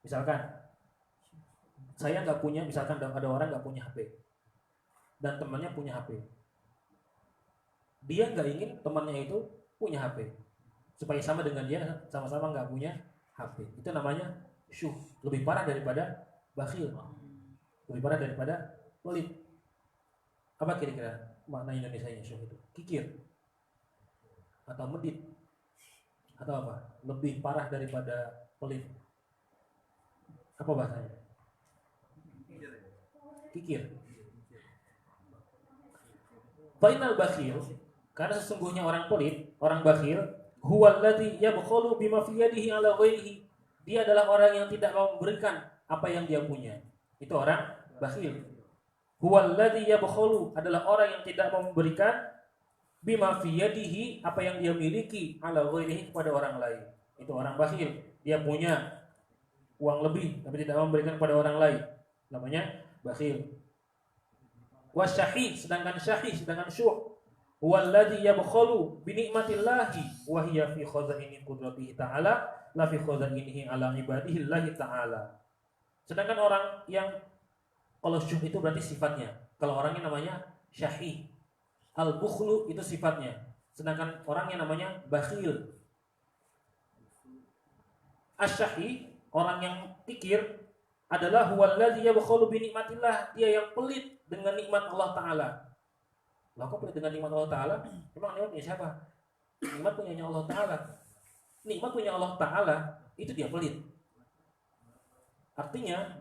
Misalkan saya nggak punya, misalkan ada orang nggak punya HP dan temannya punya HP, dia nggak ingin temannya itu punya HP supaya sama dengan dia, sama-sama nggak punya HP. Itu namanya syuh, lebih parah daripada bakhil, lebih parah daripada pelit. Apa kira-kira makna Indonesianya syuh itu? Kikir atau medit atau apa? Lebih parah daripada pelit. Apa bahasanya? Kikir. Fainal bakhil, karena sesungguhnya orang pelit, orang bakhil, huwallazi yabkhulu bima fi yadihi ala ghairihi. Dia adalah orang yang tidak mau memberikan apa yang dia punya. Itu orang bakhil. Huwallazi yabkhulu adalah orang yang tidak mau memberikan bima fi yadihi, apa yang dia miliki, ala ghairihi, kepada orang lain. Itu orang bakhil. Dia punya uang lebih tapi tidak mau memberikan kepada orang lain. Namanya bakhil. Wasyahih, sedangkan syuh, walladzi yabkhalu bi ni'matillahi wa hiya fi khazaini qudratihi ta'ala la fi khazainihi ala ibadihi llahi ta'ala. Sedangkan orang yang kalau syuh itu berarti sifatnya. Kalau orangnya namanya syahih. Al-bukhlu itu sifatnya. Sedangkan orangnya namanya bakhil. Asy-syahih, orang yang kikir, adalah huwallazi yabkhalu bi nikmatillah, dia yang pelit dengan nikmat Allah Ta'ala. Lah kok pelit dengan nikmat Allah Ta'ala? Emang nikmat punya siapa? Nikmat punyanya Allah Ta'ala. Nikmat punya Allah Ta'ala, itu dia pelit. Artinya,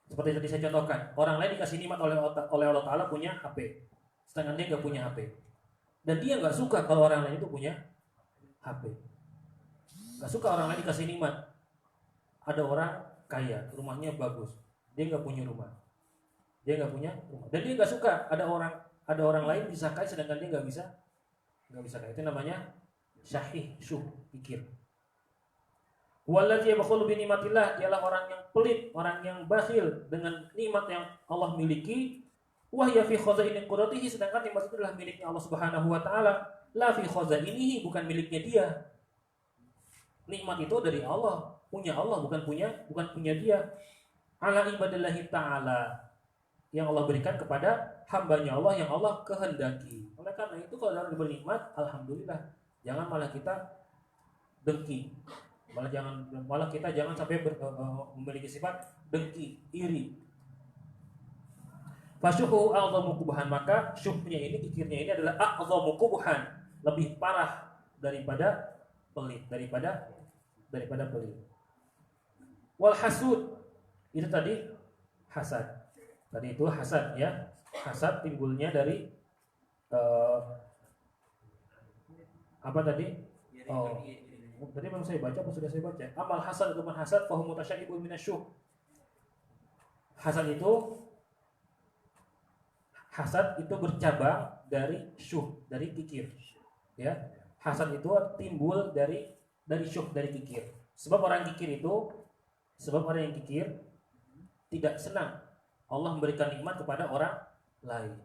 seperti tadi saya contohkan, orang lain dikasih nikmat oleh Allah Ta'ala punya HP, sedangkan dia gak punya HP. Dan dia nggak suka kalau orang lain itu punya HP. Nggak suka orang lain dikasih nikmat. Ada orang kaya, rumahnya bagus, dia nggak punya rumah. Dia nggak punya rumah. Dan dia nggak suka ada orang lain bisa kaya sedangkan dia nggak bisa kaya. Itu namanya syahih, syuh, pikir. Wallazi yabkhulu bi nikmatillah, dialah orang yang pelit, orang yang bakhil dengan nikmat yang Allah miliki. Wa hiya fi khazaini qudratihi, sedangkan nikmat itu adalah miliknya Allah Subhanahu wa taala. La fi khazainihi, bukan miliknya dia. Nikmat itu dari Allah, punya Allah, bukan punya dia. Ala ibadillahi ta'ala, yang Allah berikan kepada hambanya Allah yang Allah kehendaki. Oleh karena itu kalau orang diberi nikmat, alhamdulillah. Jangan malah kita dengki. Malah kita jangan sampai memiliki sifat dengki, iri. Fasyuhu a'dhamu qubhan, maka syuhnya ini, kikirnya ini adalah a'dhamu qubhan, lebih parah daripada pelit, daripada pelit. Wal hasud, itu tadi hasad. Tadi itu hasad ya. Hasad timbulnya dari apa tadi? Oh, tadi belum saya baca, apa sudah saya baca? Amal hasad atau hasad fa huwa mutasyabbihun minasyuh. Hasad itu bercabang dari syuh, dari kikir. Ya. Hasad itu timbul dari syuh, dari kikir. Sebab orang yang kikir tidak senang Allah memberikan nikmat kepada orang lain.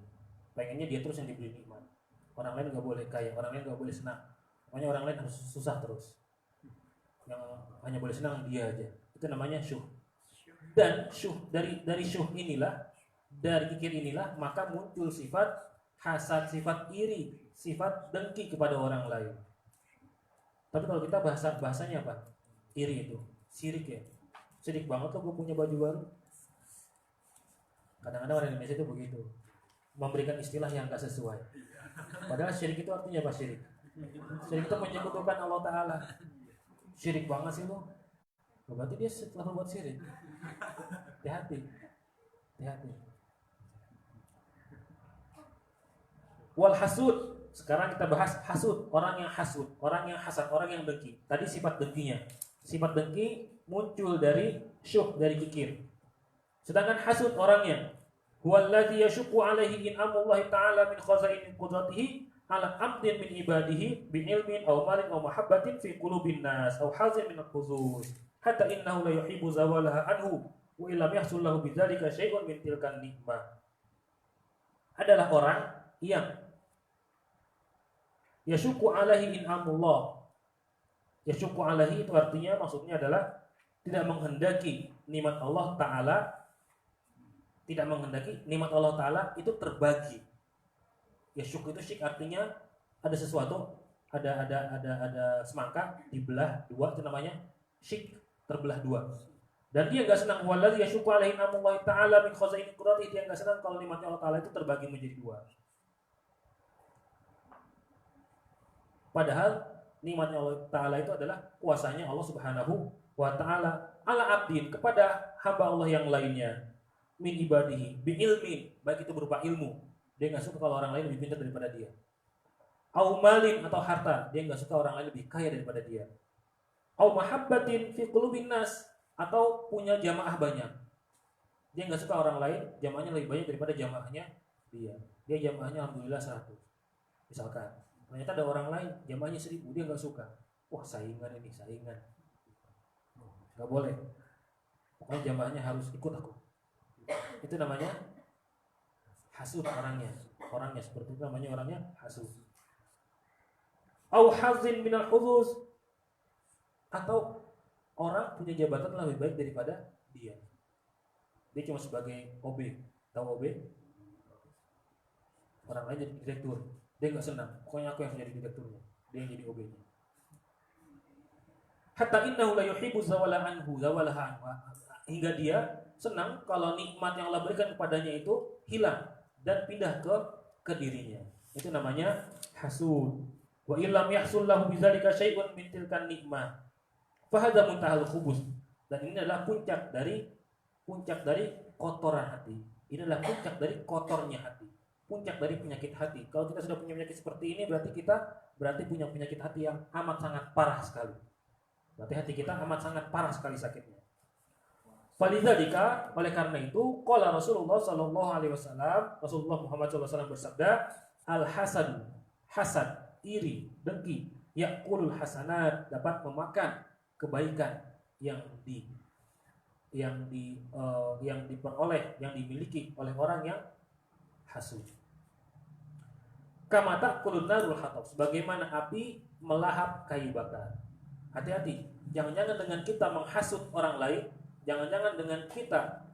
Pengennya dia terus yang diberi nikmat. Orang lain nggak boleh kaya, orang lain nggak boleh senang. Makanya orang lain harus susah terus. Yang hanya boleh senang dia aja. Itu namanya syuh. Dan syuh dari syuh inilah, dari kikir inilah, maka muncul sifat hasad, sifat iri, sifat dengki kepada orang lain. Tapi kalau kita bahasanya apa? Iri itu, sirik ya. Sirik banget tuh gue punya baju baru. Kadang-kadang orang Indonesia itu begitu, memberikan istilah yang gak sesuai. Padahal syirik itu artinya apa syirik? Syirik itu menyekutukan Allah Ta'ala. Syirik banget sih lo. Berarti dia setelah membuat syirik. Hati-hati. Wal hasud. Sekarang kita bahas hasud. Orang yang hasud, orang yang hasad, orang yang dengki. Tadi sifat dengkinya. Sifat dengki muncul dari syuh, dari kikir. Sedangkan hasud orangnya, huwallazi yashqu alaihi in'amullahi ta'ala min khazaini qudratihi ala abdin min ibadihi bi ilmin aw malin aw mahabbatin fi qulubin nas aw hazin min al-khuzuz hatta innahu la yuhibbu zawalaha anhu wa illam yahsul lahu bidzalika syai'un min tilkan nikmah. Adalah orang yang yashqu alaihi in'amullah. Yashqu alaihi itu artinya, maksudnya adalah tidak menghendaki nikmat Allah Ta'ala, tidak menghendaki nikmat Allah Ta'ala itu terbagi. Ya syuk itu syik artinya ada sesuatu, ada semangka dibelah dua, itu namanya syik, terbelah dua. Dan dia enggak senang wallazi yasyuku alaihi namullahi ta'ala min khazaini qudratihi, dia enggak senang kalau nikmatnya Allah Ta'ala itu terbagi menjadi dua. Padahal nikmatnya Allah Ta'ala itu adalah kuasanya Allah Subhanahu wa Ta'ala ala abdin, kepada hamba Allah yang lainnya, min ibadihi bi ilmin, baik itu berupa ilmu, dia nggak suka kalau orang lain lebih pintar daripada dia. Au malin, atau harta, dia nggak suka orang lain lebih kaya daripada dia. Au mahabbatin fi qulubin nas, atau punya jamaah banyak, dia nggak suka orang lain jamaahnya lebih banyak daripada jamaahnya dia. Dia jamaahnya alhamdulillah 100 misalkan, ternyata ada orang lain jamaahnya 1000, dia nggak suka. Wah, saingan, nggak boleh, pokoknya jamaahnya harus ikut aku. Itu namanya hasud. Orangnya seperti itu namanya orangnya hasud. Au hazin minal khuzuz, atau orang punya jabatan lebih baik daripada dia. Dia cuma sebagai OB. Tahu OB? Orang lain jadi direktur, dia nggak senang. Pokoknya aku yang jadi direkturnya, dia yang jadi OB-nya. Hatta innahu la yuhibbu zawalaha anhu, hingga dia senang kalau nikmat yang Allah berikan kepadanya itu hilang dan pindah ke dirinya. Itu namanya hasud. Wa illam yahsul lahu bidzalika syai'un min tilkan nikmah fa hadza muntahal khubus. Dan ini adalah puncak dari kotoran hati. Ini adalah puncak dari kotornya hati. puncak dari penyakit hati. Kalau kita sudah punya penyakit seperti ini, berarti kita punya penyakit hati yang amat sangat parah sekali. Berarti hati kita amat sangat parah sekali sakitnya. Falidzalika, oleh karena itu, qala Rasulullah sallallahu alaihi wasallam, Rasulullah Muhammad sallallahu alaihi wasallam bersabda, al-hasad, hasad, iri, dengki, yaqulul hasanat, dapat memakan kebaikan yang diperoleh, yang dimiliki oleh orang yang hasud. Kama ta'kulun narul hatab, sebagaimana api melahap kayu bakar. Hati-hati, jangan-jangan dengan kita menghasut orang lain, jangan-jangan dengan kita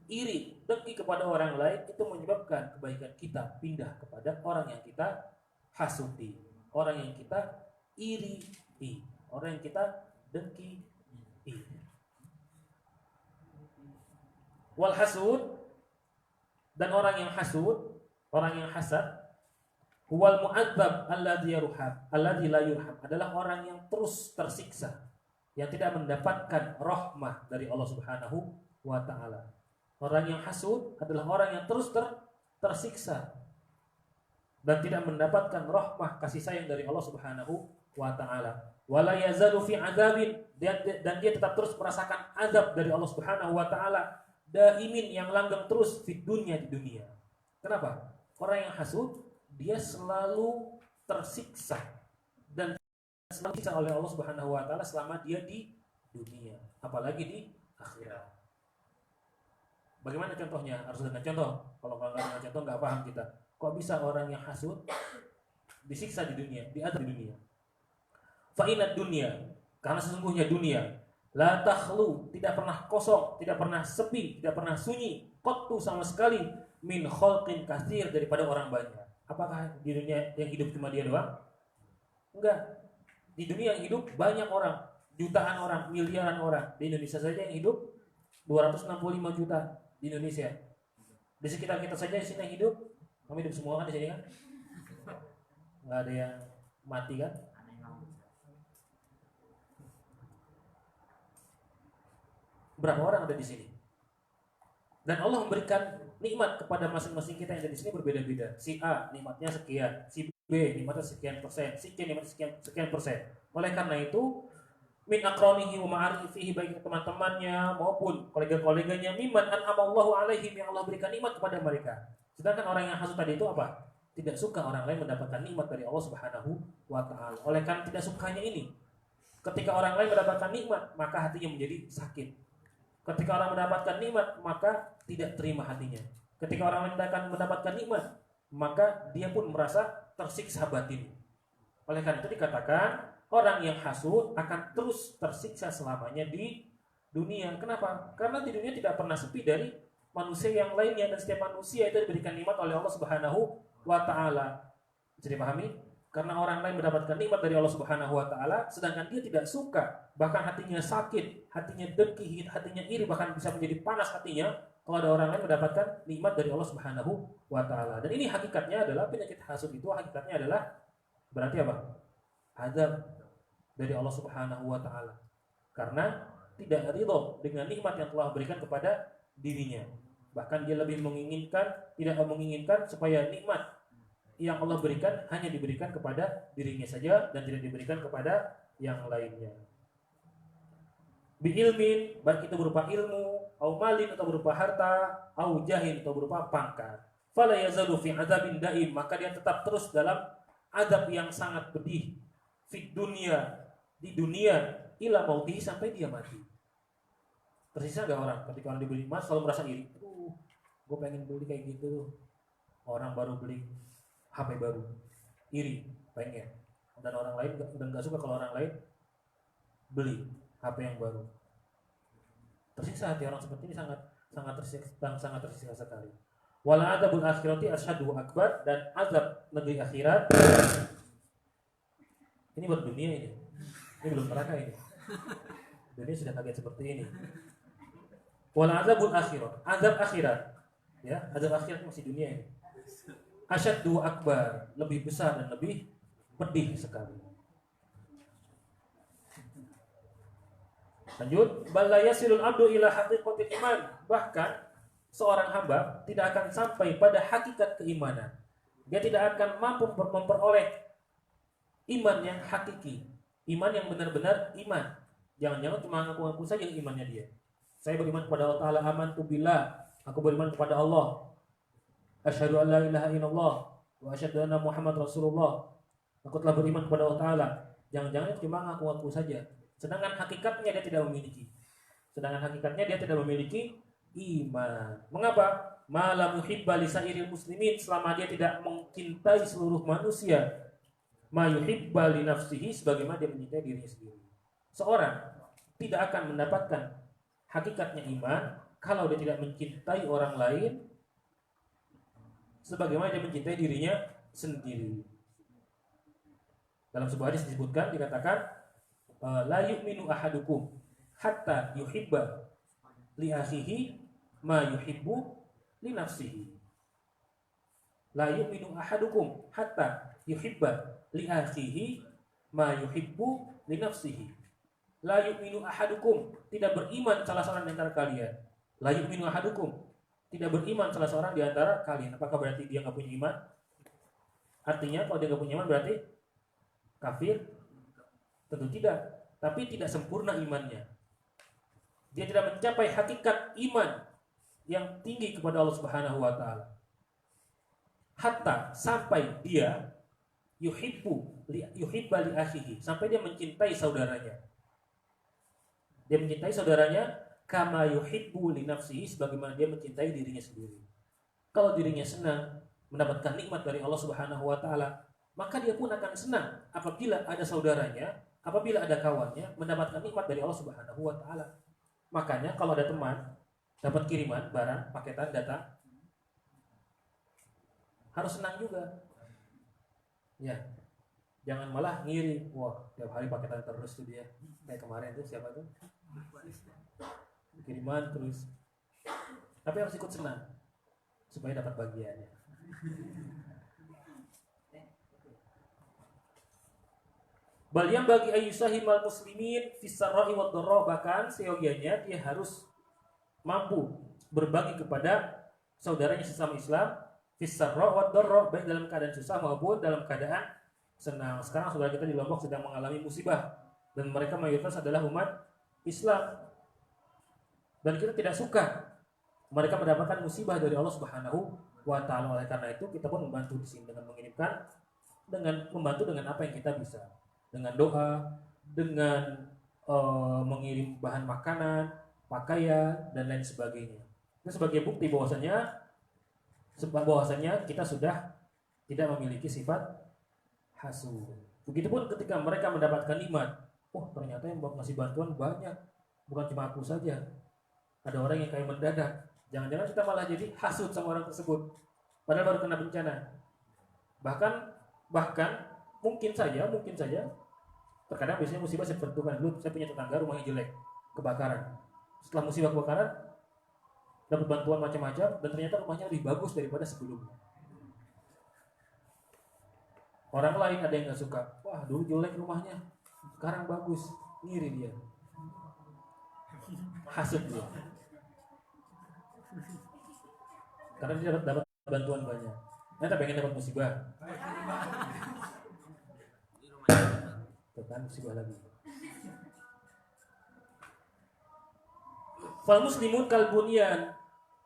iri, dengki kepada orang lain, itu menyebabkan kebaikan kita pindah kepada orang yang kita hasuti, orang yang kita iri, orang yang kita dengki. Wal hasud, dan orang yang hasud, orang yang hasad, huwal mu'adzab alladzi la yurham, adalah orang yang terus tersiksa, yang tidak mendapatkan rahmah dari Allah Subhanahu wa taala. Orang yang hasud adalah orang yang terus tersiksa dan tidak mendapatkan rahmah, kasih sayang dari Allah Subhanahu wa taala. Wala yazalu fi adzabin, dan dia tetap terus merasakan azab dari Allah Subhanahu wa taala, daimin, yang langgeng terus, di dunia. Kenapa? Orang yang hasud dia selalu tersiksa dan selalu disiksa oleh Allah Subhanahu wa taala selama dia di dunia, apalagi di akhirat. Bagaimana contohnya? Harus dengan contoh. Kalau nggak dengan contoh nggak paham kita. Kok bisa orang yang hasud disiksa di dunia, diadab di dunia? Fa inad dunya, karena sesungguhnya dunia la takhlu, tidak pernah kosong, tidak pernah sepi, tidak pernah sunyi, qattu sama sekali, min khalqin katsir, daripada orang banyak. Apakah di dunia yang hidup cuma dia doang? Enggak. Di dunia yang hidup banyak orang, jutaan orang, miliaran orang. Di Indonesia saja yang hidup 265 juta di Indonesia. Di sekitar kita saja di sini yang hidup, kami hidup semua kan di sini kan? Enggak ada yang mati kan? Berapa orang ada di sini? Dan Allah memberikan nikmat kepada masing-masing kita yang ada di sini berbeda-beda. Si A nikmatnya sekian, si B nikmatnya sekian persen, si C nikmatnya sekian persen. Oleh karena itu, min akronihi wa ma'arifihi, baik teman-temannya maupun kolega-koleganya, mimman an'amallahu alaihim, yang Allah berikan nikmat kepada mereka. Sedangkan orang yang hasud tadi itu apa? Tidak suka orang lain mendapatkan nikmat dari Allah Subhanahu wa taala. Oleh karena tidak sukanya ini, ketika orang lain mendapatkan nikmat, maka hatinya menjadi sakit. Ketika orang mendapatkan nikmat, maka tidak terima hatinya. Ketika orang mendapatkan nikmat, maka dia pun merasa tersiksa batin. Oleh karena itu dikatakan, orang yang hasud akan terus tersiksa selamanya di dunia. Kenapa? Karena di dunia tidak pernah sepi dari manusia yang lainnya, dan setiap manusia itu diberikan nikmat oleh Allah Subhanahu wa taala. Bisa dipahami? Karena orang lain mendapatkan nikmat dari Allah Subhanahu wa taala, sedangkan dia tidak suka, bahkan hatinya sakit, hatinya dengki, hatinya iri, bahkan bisa menjadi panas hatinya kalau ada orang lain mendapatkan nikmat dari Allah Subhanahu wa taala. Dan ini hakikatnya adalah penyakit hasud itu, hakikatnya adalah berarti apa? Azab dari Allah Subhanahu wa taala. Karena tidak ridho dengan nikmat yang telah berikan kepada dirinya. Bahkan dia lebih tidak menginginkan supaya nikmat yang Allah berikan hanya diberikan kepada dirinya saja dan tidak diberikan kepada yang lainnya. Bi ilmin, baik itu berupa ilmu, au malin atau berupa harta, au jahin atau berupa pangkat. Fala yazalu fi adzabin daim, maka dia tetap terus dalam azab yang sangat pedih. Fi dunia, di dunia, ila mautihi, sampai dia mati. Tersisa enggak orang ketika orang diberi emas selalu merasa iri. Gue pengen beli kayak gitu. Orang baru beli HP baru, iri, pengen. Dan orang lain udah nggak suka kalau orang lain beli HP yang baru. Tersiksa hati orang seperti ini, sangat tersiksa sekali. Wala adzabul akhirati asyaddu akbar, dan azab negeri akhirat ini buat dunia ini belum neraka ini. Dunia sudah kaget seperti ini. Wala adzabul akhirat, azab akhirat, ya, azab akhirat masih dunia ini. Asyaddu akbar, lebih besar dan lebih pedih sekali. Lanjut, bal la yasilul abdu ila haqiqatil iman, bahkan seorang hamba tidak akan sampai pada hakikat keimanan. Dia tidak akan mampu memperoleh iman yang hakiki, iman yang benar-benar iman. Jangan-jangan cuma ngaku-ngaku saja imannya dia. Saya beriman kepada Allah Ta'ala, amantu billah, aku beriman kepada Allah. Asyhadu an la ilaha illallah wa asyhadu anna Muhammad Rasulullah. Aku telah beriman kepada Allah Ta'ala. Jangan-jangan cuma ngaku-ngaku saja. Sedangkan hakikatnya dia tidak memiliki. Iman. Mengapa? Malam yuhibba li sairil muslimin, selama dia tidak mencintai seluruh manusia. Ma yuhibba li nafsihi, sebagaimana dia mencintai dirinya sendiri. Seorang tidak akan mendapatkan hakikatnya iman kalau dia tidak mencintai orang lain sebagaimana dia mencintai dirinya sendiri. Dalam sebuah hadis disebutkan, dikatakan la yu'minu ahadukum hatta yuhibba li akhihi ma yuhibbu li nafsihi. La yu'minu ahadukum hatta yuhibba li akhihi ma yuhibbu li nafsihi. La yu'minu ahadukum, tidak beriman salah seorang di antara kalian. La yu'minu ahadukum, tidak beriman salah seorang di antara kalian. Apakah berarti dia enggak punya iman? Artinya kalau dia enggak punya iman berarti kafir? Tentu tidak. Tapi tidak sempurna imannya. Dia tidak mencapai hakikat iman yang tinggi kepada Allah Subhanahu wa taala. Hatta sampai dia yuhibba li akhihi, sampai dia mencintai saudaranya. Dia mencintai saudaranya kama yuhibbu li nafsihi, sebagaimana dia mencintai dirinya sendiri. Kalau dirinya senang mendapatkan nikmat dari Allah Subhanahu wa taala, maka dia pun akan senang apabila ada saudaranya, apabila ada kawannya mendapatkan nikmat dari Allah Subhanahu wa taala. Makanya kalau ada teman dapat kiriman barang, paketan datang, harus senang juga. Ya. Jangan malah ngiri, wah tiap hari paketan terus tuh dia. Kayak kemarin tuh siapa tuh? Kiriman terus. Tapi harus ikut senang supaya dapat bagiannya. Bal yang bagi ayyusahimal muslimin fis-sarra'i wad-dharra, bahkan seyogianya dia harus mampu berbagi kepada saudaranya sesama Islam fis-sarra' wad-dharra, baik dalam keadaan susah maupun dalam keadaan senang. Sekarang saudara kita di Lombok sedang mengalami musibah dan mereka mayoritas adalah umat Islam. Dan kita tidak suka mereka mendapatkan musibah dari Allah Subhanahu wa taala. Oleh karena itu kita pun membantu di sini dengan mengirimkan, dengan membantu dengan apa yang kita bisa. Dengan doa, dengan mengirim bahan makanan, pakaian dan lain sebagainya. Itu sebagai bukti bahwasanya kita sudah tidak memiliki sifat hasud. Begitupun ketika mereka mendapatkan nikmat, oh ternyata yang ngasih bantuan banyak, bukan cuma aku saja. Ada orang yang kayak mendadak. Jangan-jangan kita malah jadi hasud sama orang tersebut, padahal baru kena bencana. Bahkan mungkin saja terkadang biasanya musibah seperti itu kan. Dulu saya punya tetangga rumahnya jelek, kebakaran. Setelah musibah kebakaran dapat bantuan macam-macam dan ternyata rumahnya lebih bagus daripada sebelumnya. Orang lain ada yang nggak suka, wah dulu jelek rumahnya, sekarang bagus, ngiri dia, hasud dia, karena dia dapat bantuan banyak. Nanti pengen dapat musibah, tuh kan musibah lagi. Fal muslimun kal bunyan.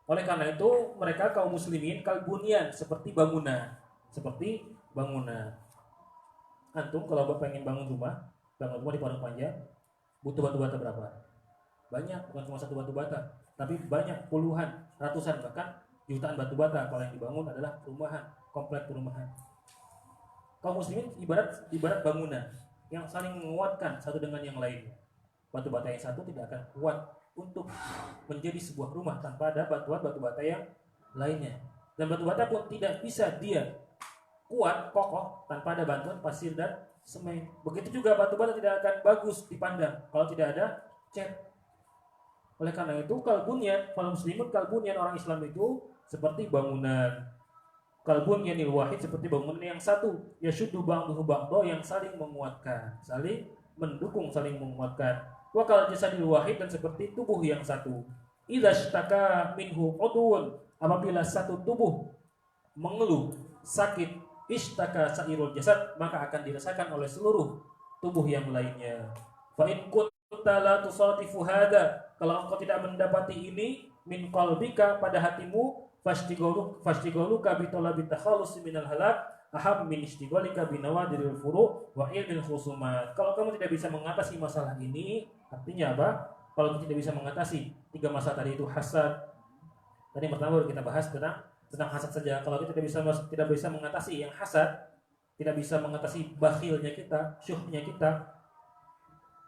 Oleh karena itu mereka kaum muslimin kal bunyan, seperti bangunan. Antum kalau pengen bangun rumah di Padang Panjang butuh batu bata berapa? Banyak, bukan cuma satu batu bata, tapi banyak, puluhan, ratusan, bahkan jutaan batu bata kalau yang dibangun adalah perumahan, komplek perumahan. Kaum muslimin ibarat bangunan yang saling menguatkan satu dengan yang lainnya. Batu bata yang satu tidak akan kuat untuk menjadi sebuah rumah tanpa ada bantuan batu bata yang lainnya. Dan batu bata pun tidak bisa dia kuat, kokoh tanpa ada bantuan pasir dan semen. Begitu juga batu bata tidak akan bagus dipandang kalau tidak ada cat. Oleh karena itu kalbunyan, kalau muslimun kalbunyan, orang Islam itu seperti bangunan. Kalbunyanil wahid, seperti bangunan yang satu. Yashuddu ba'duhu ba'dha, yang saling menguatkan, saling mendukung, saling menguatkan. Wa kal jasadil wahid, dan seperti tubuh yang satu. idza ishtaka minhu udwun, apabila satu tubuh mengeluh sakit, ishtaka sairul jasad, maka akan dirasakan oleh seluruh tubuh yang lainnya. Fa in kunta la tusatifu hada, kalau engkau tidak mendapati ini min qalbika pada hatimu, fashtighaluka bi talabi takhallus minal halak aham min ishtighalika bi nawadiril furu' wa ilmil khusumat. Kalau kamu tidak bisa mengatasi masalah ini, artinya apa? Kalau kita tidak bisa mengatasi tiga masalah tadi, itu hasad. Tadi yang pertama kita bahas tentang hasad saja. Kalau kita tidak bisa mengatasi yang hasad, tidak bisa mengatasi bakhilnya kita, syuhnya kita,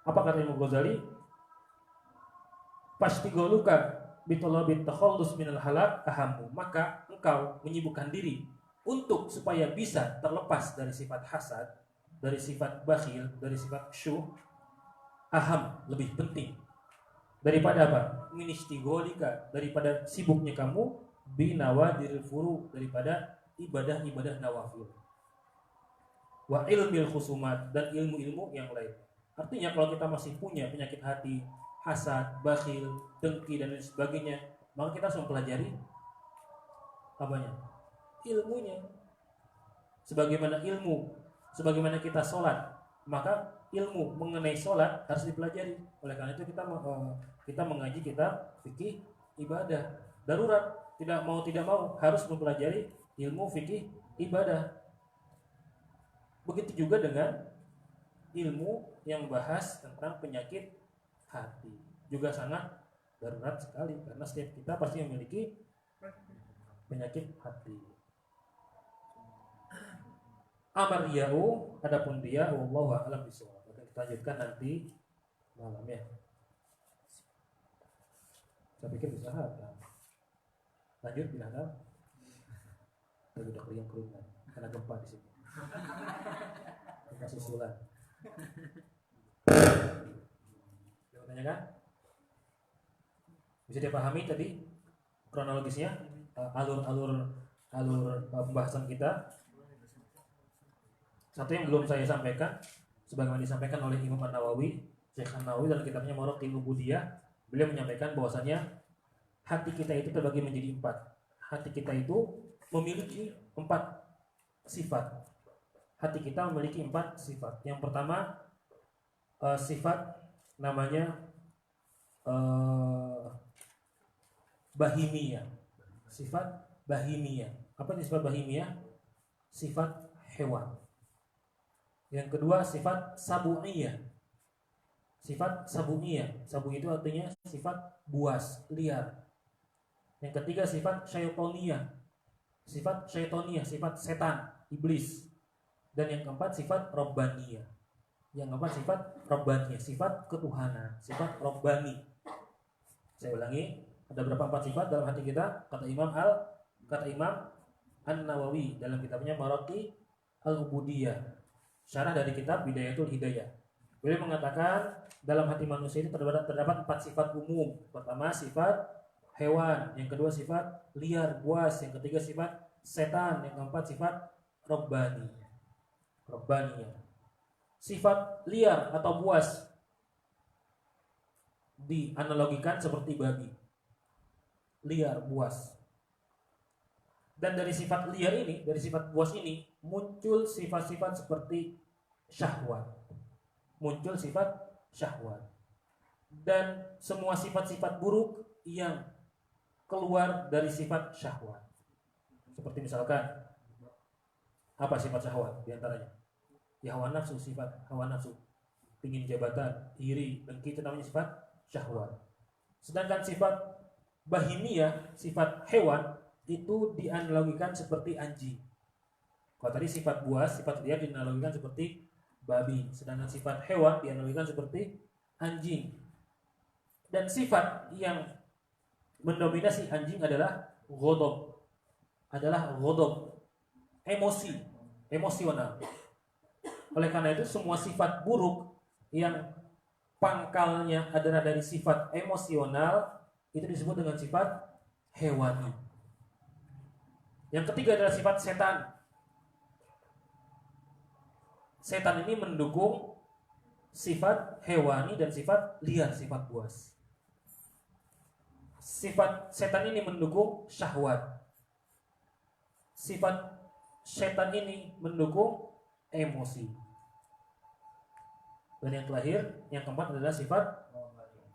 apa kata Imam Ghazali? Fashtighaluka bi talabi takhallus minal halak ahamu, maka engkau menyibukkan diri untuk supaya bisa terlepas dari sifat hasad, dari sifat bakhil, dari sifat syuh, aham, lebih penting daripada apa? Ministigolika, daripada sibuknya kamu binawadiril furu, daripada ibadah-ibadah nawafil, wa ilmil khusumat, dan ilmu-ilmu yang lain. Artinya kalau kita masih punya penyakit hati, hasad, bakhil, dengki dan lain sebagainya, maka kita harus mempelajari apanya? Ilmunya. Sebagaimana kita sholat, maka ilmu mengenai sholat harus dipelajari. Oleh karena itu kita mengaji kitab fikih ibadah darurat, tidak mau harus mempelajari ilmu fikih ibadah. Begitu juga dengan ilmu yang bahas tentang penyakit hati, juga sangat darurat sekali, karena setiap kita pasti memiliki penyakit hati. Amar ya'u, adapun dia, wallahu a'lam bishawab. Akan kita lanjutkan nanti malam ya. Saya pikir bisa ada. Lanjut bila ada. Tapi udah kering-keringan karena gempa di sini. Gempa susulan. Ada pertanyaan kan? Bisa dipahami tadi kronologisnya, alur pembahasan kita. Satu yang belum saya sampaikan, sebagaimana disampaikan oleh Imam An-Nawawi, Syekh An-Nawawi dalam kitabnya Maraqil Ubudiyah, beliau menyampaikan bahwasanya hati kita itu terbagi menjadi 4. Hati kita itu memiliki 4 sifat. Hati kita memiliki 4 sifat. Yang pertama sifat namanya bahimiyah. Sifat bahimiyah. Apa itu sifat bahimiyah? Sifat hewan. Yang kedua sifat sabu'iyah. Sifat sabu'iyah. Sabu itu artinya sifat buas, liar. Yang ketiga sifat syaitoniyah. Sifat syaitoniyah, sifat setan, iblis. Dan yang keempat sifat robbaniyah. Yang keempat sifat robbaniyah, sifat ketuhanan, sifat robbani. Saya ulangi, ada berapa 4 sifat dalam hati kita? Kata Imam An-Nawawi dalam kitabnya Maraqi Al-Ubudiyah, syarah dari kitab Bidayatul Hidayah. Beliau mengatakan dalam hati manusia itu terdapat 4 sifat umum. Pertama sifat hewan, yang kedua sifat liar, buas, yang ketiga sifat setan, yang keempat sifat robbaniyah. Sifat liar atau buas dianalogikan seperti babi. Liar, buas. Dan dari sifat liar ini, dari sifat buas ini, muncul sifat-sifat seperti syahwat. Muncul sifat syahwat. Dan semua sifat-sifat buruk yang keluar dari sifat syahwat. Seperti misalkan, apa sifat syahwat diantaranya? Ya hawa nafsu, sifat hawa nafsu. Pingin jabatan, iri, dengki, itu namanya sifat syahwat. Sedangkan sifat bahimiyah, sifat hewan, itu dianalogikan seperti anjing. Kalau tadi sifat buas, sifat liar dianalogikan seperti babi. Sedangkan sifat hewan dianalogikan seperti anjing. Dan sifat yang mendominasi anjing adalah ghadab. Emosional. Oleh karena itu semua sifat buruk yang pangkalnya adalah dari sifat emosional itu disebut dengan sifat hewani. Yang ketiga adalah sifat setan. Setan ini mendukung sifat hewani dan sifat liar, sifat buas. sifat setan ini mendukung syahwat. Sifat setan ini mendukung emosi. Dan yang terakhir, yang keempat adalah sifat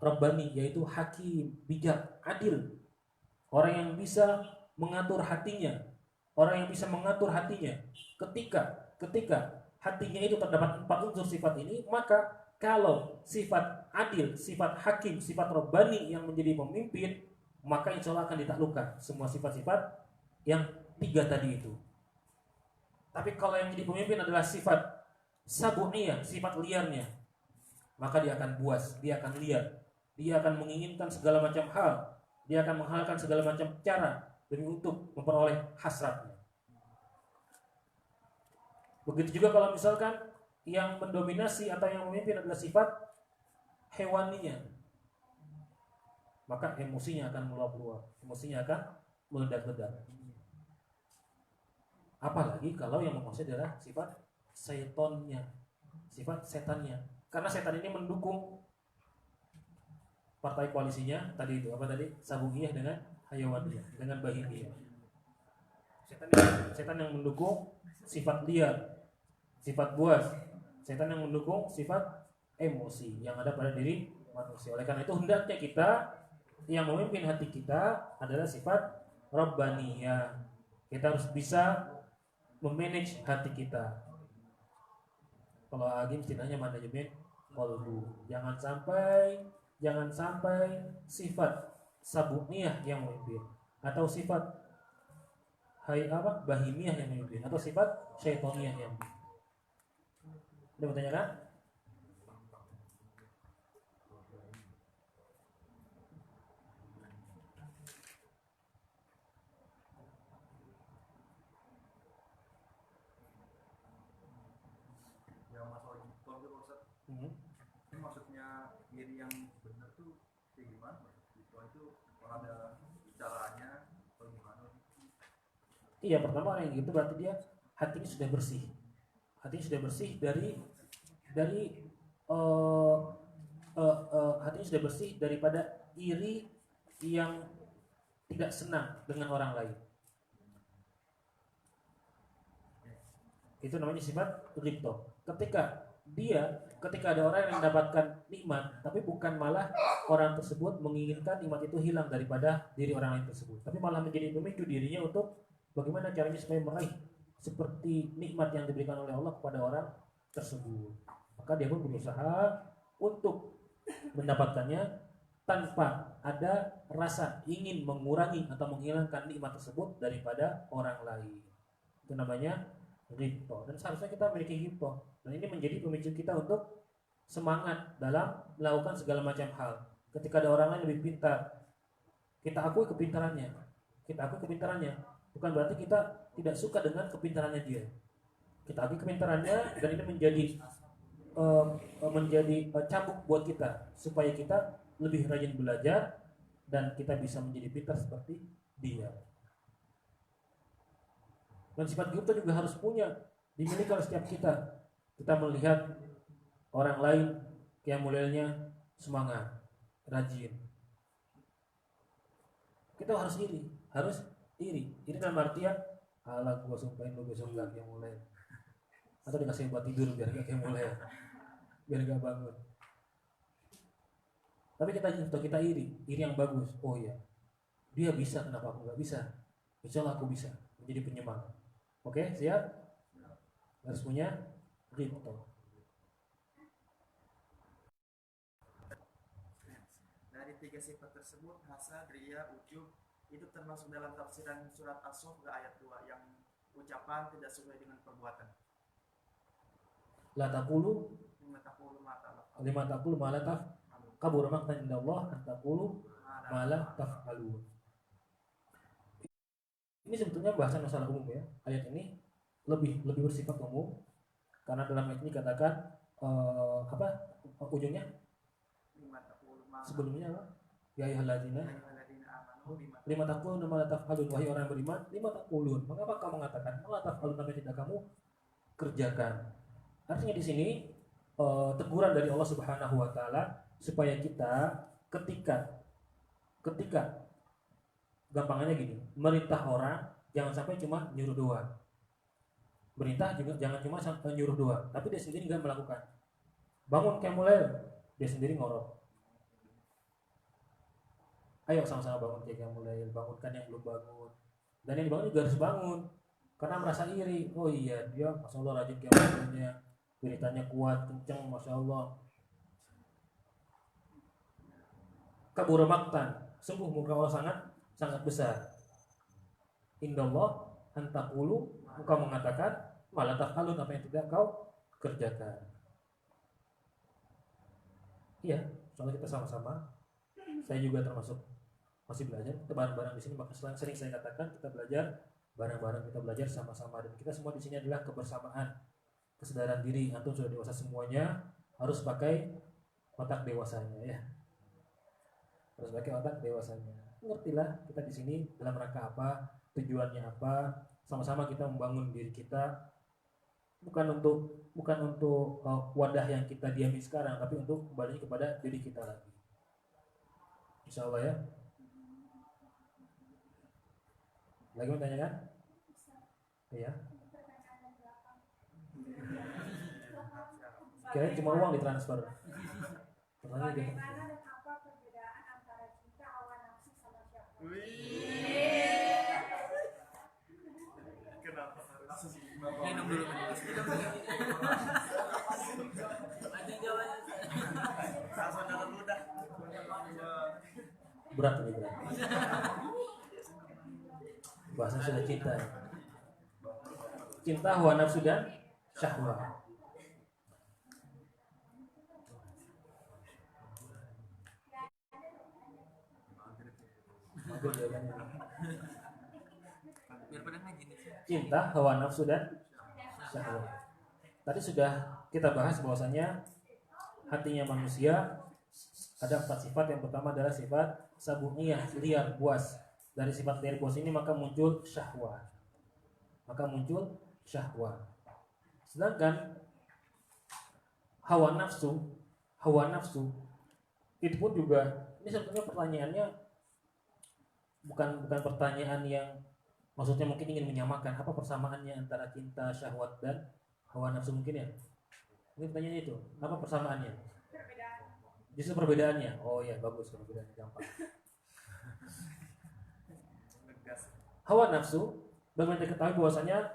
Rabbani, yaitu hakim, bijak, adil. Orang yang bisa mengatur hatinya, orang yang bisa mengatur hatinya. Ketika hatinya itu terdapat 4 unsur sifat ini, maka kalau sifat adil, sifat hakim, sifat Rabbani yang menjadi pemimpin, maka insya Allah akan ditaklukkan semua sifat-sifat yang 3 tadi itu. Tapi kalau yang jadi pemimpin adalah sifat sabu'iyah, sifat liarnya, maka dia akan buas, dia akan liar, dia akan menginginkan segala macam hal, dia akan menghalalkan segala macam cara demi untuk memperoleh hasratnya. Begitu juga kalau misalkan yang mendominasi atau yang memimpin adalah sifat hewaninya, maka emosinya akan meluap-luap, emosinya akan meledak-ledak. Apalagi kalau yang menguasai adalah sifat setonnya, sifat setannya. Karena setan ini mendukung partai koalisinya tadi itu, apa tadi? Sabungiyah dengan hayawaniyah, dengan bahimiyah. Setan yang mendukung sifat liar, sifat buas. Setan yang mendukung sifat emosi yang ada pada diri manusia. Oleh karena itu hendaknya kita yang memimpin hati kita adalah sifat Rabbaniyah. Kita harus bisa memanage hati kita. Kalau agim istilahnya manajemen qalbu. Jangan sampai sifat sabuniyah yang memimpin atau sifat bahimiyah yang memimpin atau sifat syaitoniyah yang memimpin. Ada bertanya kan? Yang masalah Gipton itu Ustaz. Ini maksudnya diri yang benar tuh kayak gimana? Gipton itu kalau ada caranya atau gimana? Iya, pertama orang yang gitu berarti dia hatinya sudah bersih. Hatinya sudah bersih hatinya sudah bersih daripada iri yang tidak senang dengan orang lain. Itu namanya sifat ghibthah. Ketika ada orang yang mendapatkan nikmat, tapi bukan malah orang tersebut menginginkan nikmat itu hilang daripada diri orang lain tersebut, tapi malah menjadi pemicu dirinya untuk bagaimana caranya supaya meraih seperti nikmat yang diberikan oleh Allah kepada orang tersebut. Maka dia pun berusaha untuk mendapatkannya tanpa ada rasa ingin mengurangi atau menghilangkan nikmat tersebut daripada orang lain. Itu namanya ghibthah. Dan seharusnya kita memiliki ghibthah. Dan ini menjadi pemicu kita untuk semangat dalam melakukan segala macam hal. Ketika ada orang lain lebih pintar, kita akui kepintarannya. Bukan berarti kita tidak suka dengan kepintarannya dia. Kita akui kepintarannya dan ini menjadi cambuk buat kita supaya kita lebih rajin belajar dan kita bisa menjadi pintar seperti dia. Dan sifat ghibthah juga harus dimiliki oleh setiap kita. Kita melihat orang lain qiyamul lailnya semangat, rajin. Kita harus iri. Ini dalam artian alah gua sumpahin lu besok gak qiyamul lail. Atau dikasih buat tidur biar gak qiyamul lail. Biar gak bangun. Tapi kita iri yang bagus. Oh iya, dia bisa, kenapa aku gak bisa? Insyaallah aku bisa menjadi penyemangat. Oke, siap? Harus punya ghibthah. Dari 3 sifat tersebut, hasad, riya, ujub itu termasuk dalam tafsiran surat As-Saff ayat 2 yang ucapan tidak sesuai dengan perbuatan. La taqulu lima taqulu ma la kabur maqtan indallah an taqulu ma la taf'alun. Ini sebetulnya bahasan masalah umum ya. Ayat ini lebih bersifat umum karena dalam ayat ini katakan ujungnya sebelumnya apa? Ya ayyuhalladzina lima taqulun ma la taf'alun, wahai orang beriman, lima taqulun, mengapa kamu mengatakan ma la taf'alun, apa yang tidak kamu kerjakan? Artinya di sini teguran dari Allah Subhanahu wa taala supaya kita ketika Gampangannya gini, merintah orang jangan sampai cuma nyuruh doang. Merintah juga jangan cuma nyuruh doang, tapi dia sendiri nggak melakukan. Bangun Qiyamul, dia sendiri ngorok. Ayo sama-sama bangun Qiyamul, bangunkan yang belum bangun. Dan yang dibangun juga harus bangun, karena merasa iri. Oh iya, dia Masya Allah rajin Qiyamul, beritanya kuat, kenceng, Masya Allah. Kabur maktan, sungguh muka Allah sangat sangat besar. Indallah antaqulu, muka mengatakan malah taf'alun, apa yang tidak kau kerjakan. Iya, soalnya kita sama-sama. Saya juga termasuk masih belajar. Kita bareng-bareng di sini, maka sering saya katakan kita belajar bareng-bareng, kita belajar sama-sama, dan kita semua di sini adalah kebersamaan, kesadaran diri. Antum sudah dewasa semuanya, harus pakai otak dewasanya ya. Harus pakai otak dewasanya. Ngertilah kita di sini dalam rangka apa, tujuannya apa. Sama-sama kita membangun diri kita, bukan untuk wadah yang kita diami sekarang, tapi untuk kembali kepada diri kita lagi. Insya Allah ya. Lagi mau tanya kan? Iya. Kira cuma uang ditransfer. Pertanyaan gitu. Kenapa harus minum dulu? Berat ini berat. Bahasa sudah cinta. Cinta, hawa nafsu dan syahwat. Cinta, hawa nafsu dan syahwat. Tadi sudah kita bahas bahwasanya hatinya manusia ada 4 sifat. Yang pertama adalah sifat sabuniyah, liar, buas. Dari sifat liar buas ini maka muncul syahwat. Sedangkan hawa nafsu itu pun juga, ini sebetulnya pertanyaannya bukan pertanyaan yang maksudnya mungkin ingin menyamakan apa persamaannya antara cinta, syahwat dan hawa nafsu mungkin ya. Ini pertanyaannya itu, apa persamaannya? Justru perbedaannya. Oh ya, bagus, perbedaannya gampang. Hawa nafsu, bagaimana diketahui bahwasanya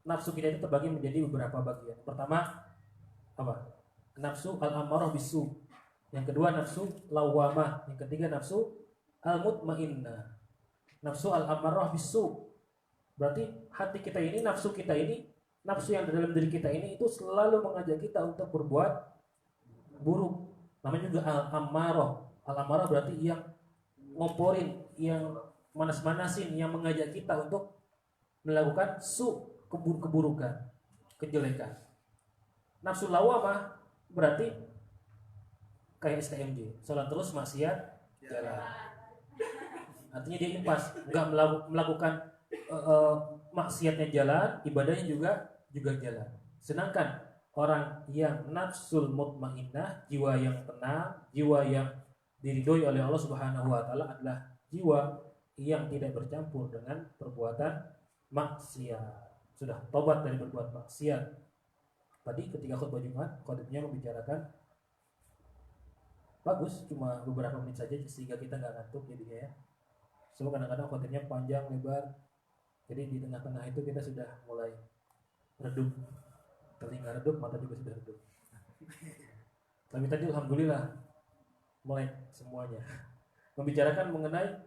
nafsu kita itu terbagi menjadi beberapa bagian. Pertama, apa? Nafsu al-ammarah bisu. Yang kedua nafsu lawamah. Yang ketiga nafsu al-mutmainnah. Nafsu al-ammarah bisu, berarti hati kita ini, nafsu kita ini, nafsu yang dalam diri kita ini itu selalu mengajak kita untuk berbuat buruk. Namanya juga al-ammarah. Al-ammarah berarti yang ngoporin, yang manas-manasin, yang mengajak kita untuk melakukan keburukan, kejelekan. Nafsu lawamah berarti kayak STMJ, sholat terus maksiat jalan. Artinya dia impas, nggak melakukan maksiatnya jalan, ibadahnya juga jalan. Sedangkan orang yang nafsul mutmainnah, jiwa yang tenang, jiwa yang diridhoi oleh Allah Subhanahu wa taala adalah jiwa yang tidak bercampur dengan perbuatan maksiat. Sudah tobat dari berbuat maksiat. Tadi ketika khutbah Jumat, khotibnya membicarakan bagus, cuma beberapa menit saja sehingga kita nggak ngantuk jadinya ya. So kadang-kadang khotibnya panjang lebar, jadi di tengah-tengah itu kita sudah mulai redup, telinga redup, mata juga sudah redup. Tapi tadi alhamdulillah mulai semuanya membicarakan mengenai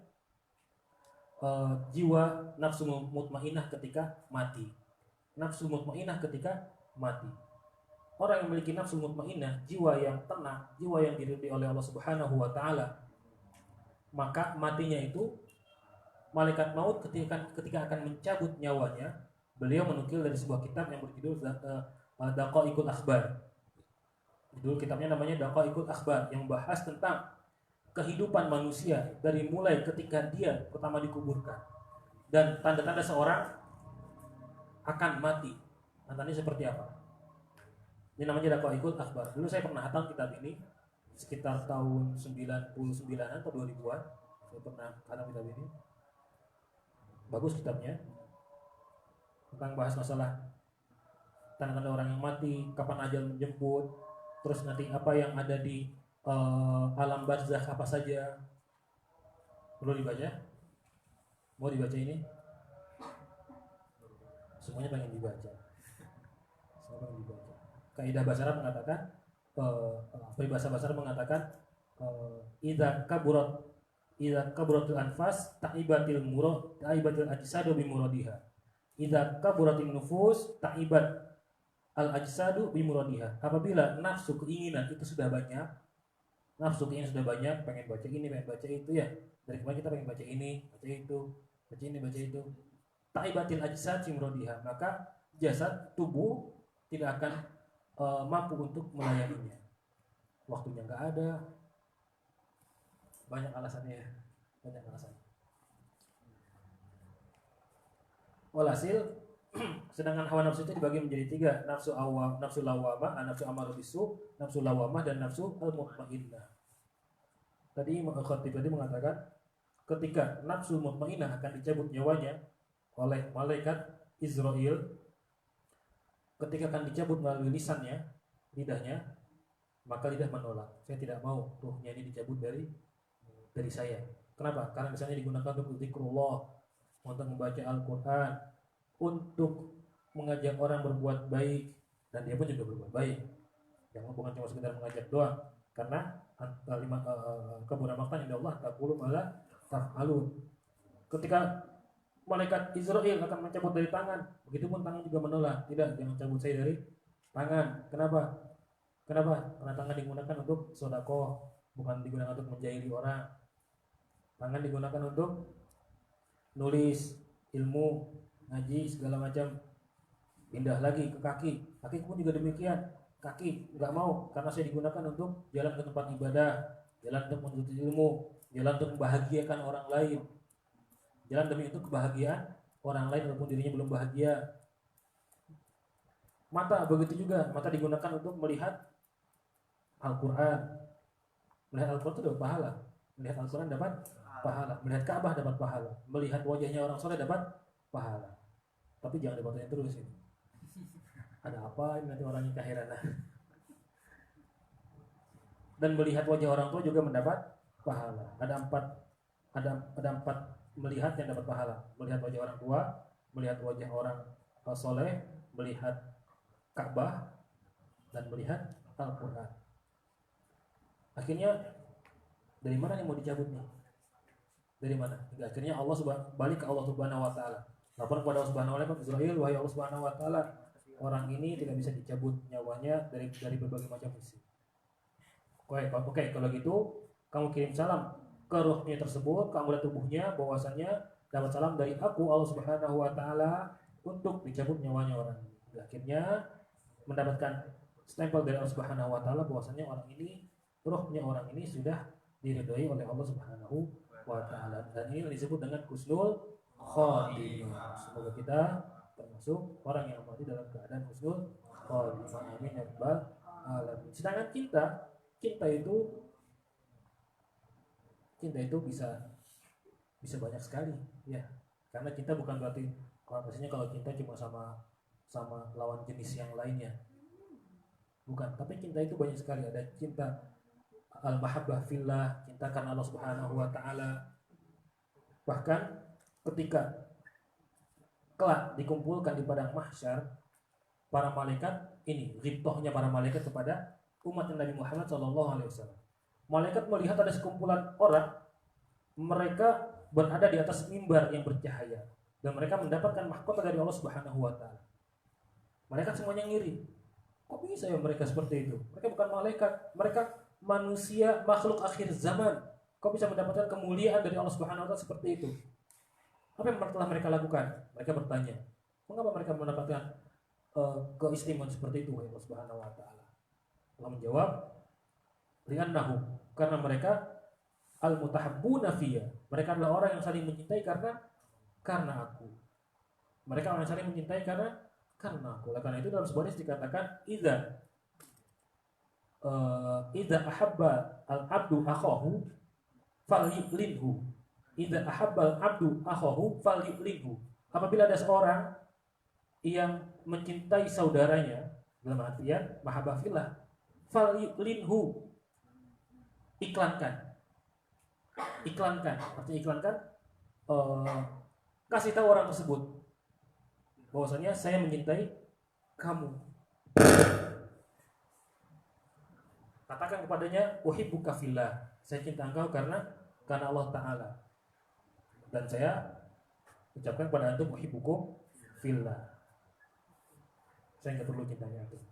jiwa nafsu mutmainnah ketika mati. Nafsu mutmainnah ketika mati. Orang yang memiliki nafsu mutmainnah, jiwa yang tenang, jiwa yang diridhoi oleh Allah Subhanahu wa taala, maka matinya itu malaikat maut ketika akan mencabut nyawanya, beliau menukil dari sebuah kitab yang berjudul Daqaiqul Akhbar. Judul kitabnya namanya Daqaiqul Akhbar, yang membahas tentang kehidupan manusia dari mulai ketika dia pertama dikuburkan dan tanda-tanda seorang akan mati. Tandanya seperti apa? Ini namanya Daqaiqul Akhbar. Dulu saya pernah hatam kitab ini sekitar tahun 99-an atau 2000-an. Saya pernah hatam kitab ini. bagus kitabnya, tentang bahas masalah tanda-tanda orang yang mati, kapan ajal menjemput, terus nanti apa yang ada di alam barzakh apa saja. Perlu dibaca? Mau dibaca ini? Semuanya pengen dibaca. Semua pengen dibaca. Kaidah bahasa Arab mengatakan, peribahasa bahasa Arab mengatakan, idza kaburatul anfas ta'ibatil ajsadu bi muradiha. Idza kaburatin nufus ta'ibat al ajsadu bi muradiha. Apabila nafsu keinginan itu sudah banyak, pengen baca ini, pengen baca itu ya. Dari kemarin kita pengen baca ini, baca itu, baca ini, baca itu. Ta'ibatil ajsad bi muradiha, maka jasad tubuh tidak akan mampu untuk melayaninya. Waktunya nggak ada, banyak alasannya. Walhasil, sedangkan hawa nafsu itu dibagi menjadi 3, nafsu lawamah, nafsu amarah bisu, nafsu lawamah, dan nafsu al-mutmainnah. Tadi Khatib tadi mengatakan, ketika nafsu mutmainnah akan dicabut nyawanya oleh malaikat Israel, ketika akan dicabut melalui lisannya, lidahnya, maka lidah menolak. Saya tidak mau ruhnya ini dicabut dari saya. Kenapa? Karena misalnya digunakan untuk zikrullah, untuk membaca Al-Quran, untuk mengajak orang berbuat baik, dan dia pun juga berbuat baik. Jangan bukan cuma sekedar mengajak doang. Karena keburamatan inda Allah taqulu mala taf'alun. Ketika malaikat Israel akan mencabut dari tangan, begitupun tangan juga menolak. Tidak, jangan cabut saya dari tangan. Kenapa? Karena tangan digunakan untuk sedekah, bukan digunakan untuk menjahili orang. Tangan digunakan untuk nulis, ilmu, ngaji, segala macam. Pindah lagi ke kaki. Kaki pun juga demikian. Kaki nggak mau, karena saya digunakan untuk jalan ke tempat ibadah, jalan untuk menuntut ilmu, jalan untuk membahagiakan orang lain, jalan demi untuk kebahagiaan orang lain walaupun dirinya belum bahagia. Mata begitu juga, mata digunakan untuk melihat Al-Quran. Melihat Al-Quran itu dapat pahala. Melihat Al-Quran dapat pahala. Melihat Ka'bah dapat pahala. Melihat wajahnya orang soleh dapat pahala. Tapi jangan dibacain terus ini. Ada apa ini nanti orangnya keheranan. Dan melihat wajah orang tua juga mendapat pahala. Ada empat melihat yang dapat pahala. Melihat wajah orang tua, melihat wajah orang soleh, melihat Ka'bah, dan melihat Al-Quran. Akhirnya dari mana yang mau dicabut nih? Dari mana? Hingga akhirnya balik ke Allah Subhanahu Wa Taala. Lapor kepada Allah Subhanahu Wa Taala, Israel, wahai Allah Subhanahu Wa Taala, orang ini tidak bisa dicabut nyawanya dari berbagai macam sisi. Oke, kalau gitu kamu kirim salam ke ruhnya tersebut, kamu lihat tubuhnya bahwasannya dapat salam dari aku Allah Subhanahu Wa Taala untuk dicabut nyawanya orang ini. Akhirnya mendapatkan stempel dari Allah Subhanahu Wa Taala bahwasannya orang ini, ruhnya orang ini sudah diridhoi oleh Allah Subhanahu Wa Taala. Dan ini disebut dengan husnul khotimah. Semoga kita termasuk orang yang mati dalam keadaan husnul khotimah. Amin ya rabbal alamin. Sedangkan cinta itu bisa banyak sekali, ya. Karena cinta bukan berarti kalau cinta cuma sama lawan jenis yang lainnya. Bukan, tapi cinta itu banyak sekali. Ada cinta al-mahabbah fillah, cinta karena Allah Subhanahu Wa Taala. Bahkan ketika kelak dikumpulkan di padang mahsyar, para malaikat ini ghibtohnya para malaikat kepada umat Nabi Muhammad SAW. Malaikat melihat ada sekumpulan orang, mereka berada di atas mimbar yang bercahaya, dan mereka mendapatkan mahkota dari Allah Subhanahu Wa Taala. Malaikat semuanya ngiri. Kok bisa ya mereka seperti itu? Mereka bukan malaikat, mereka manusia makhluk akhir zaman. Kok bisa mendapatkan kemuliaan dari Allah Subhanahu Wa Taala seperti itu? Apa yang telah mereka lakukan? Mereka bertanya, mengapa mereka mendapatkan keistimewaan seperti itu, Allah Subhanahu Wa Taala? Allah menjawab, li'annahu, karena mereka al-mutahabbuna fiyya. Mereka adalah orang yang saling mencintai karena aku. Mereka orang yang saling mencintai karena aku. Oleh karena itu dalam sebuah hadis dikatakan, idza ahabba al-'abdu akhahu falyulinhu. idza ahabbal abdu akhahu falyu'limhu. Apabila ada seorang yang mencintai saudaranya dalam artian mahabbah fillah, falyu'linhu, iklankan. Artinya iklankan, kasih tahu orang tersebut bahwasanya saya mencintai kamu. Katakan kepadanya, uhibbuka fillah, saya cinta engkau karena Allah Ta'ala. Dan saya ucapkan kepada antum, uhibbukum fillah. Saya nggak perlu cintanya antum.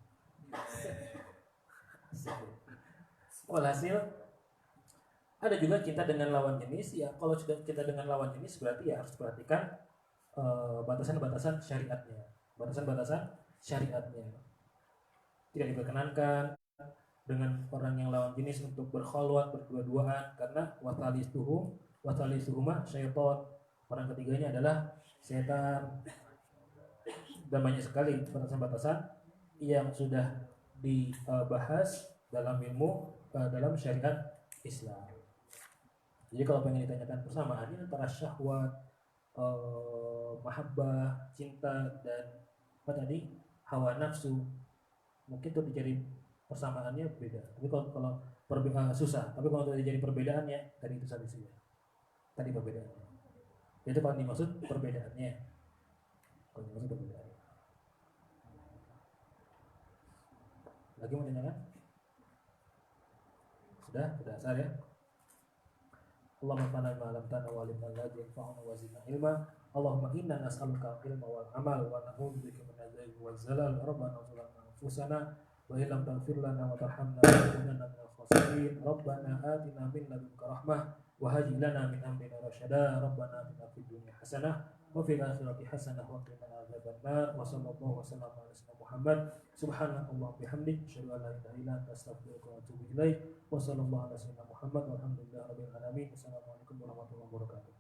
Walhasil, ada juga cinta dengan lawan jenis. Ya, kalau sudah cinta dengan lawan jenis berarti ya harus perhatikan batasan-batasan syariatnya. Batasan-batasan syariatnya. Tidak diperkenankan dengan orang yang lawan jenis untuk berkhalwat, berdua-duaan, karena watalisuhuma syaitan. Orang ketiganya adalah setan. Dan banyak sekali batasan-batasan yang sudah dibahas dalam ilmu dalam syariat Islam. Jadi kalau pengen ditanyakan persamaannya antara syahwat, mahabbah, cinta, dan apa tadi, hawa nafsu, mungkin tuh dicari persamaannya beda. Tapi kalau susah. Tapi kalau untuk dicari perbedaannya, tadi itu saja. Tadi perbedaannya. Itu kalau dimaksud perbedaannya. Kalau dimaksud perbedaannya. Lagi mau ditanyakan? Sudah asal ya. Allahumma fana ma lam tana wa alim alladhi yanfa'una wa zidna ilma. Allahumma inna nas'aluka ilma wal amal wa na'udzubika min adzabi wal zalal. Rabbana zalamna anfusana wa illam taghfir lana wa tarhamna lanakunanna minal khasirin. Rabbana atina min ladunka rahmah wa hayyi lana min amrina rasyada. Rabbana atina fid dunya hasanah wa fil akhirati hasanah wa qina adzabannar. Wa sallallahu wasallam ala sayyidina Muhammad. Subhanallah bihamdik, asyhadu an la ilaha illa anta, astaghfiruka wa atubu ilaik. Wa sallallahu ala sayyidina Muhammad walhamdulillahirabbil alamin. Wassalamualaikum warahmatullahi wabarakatuh.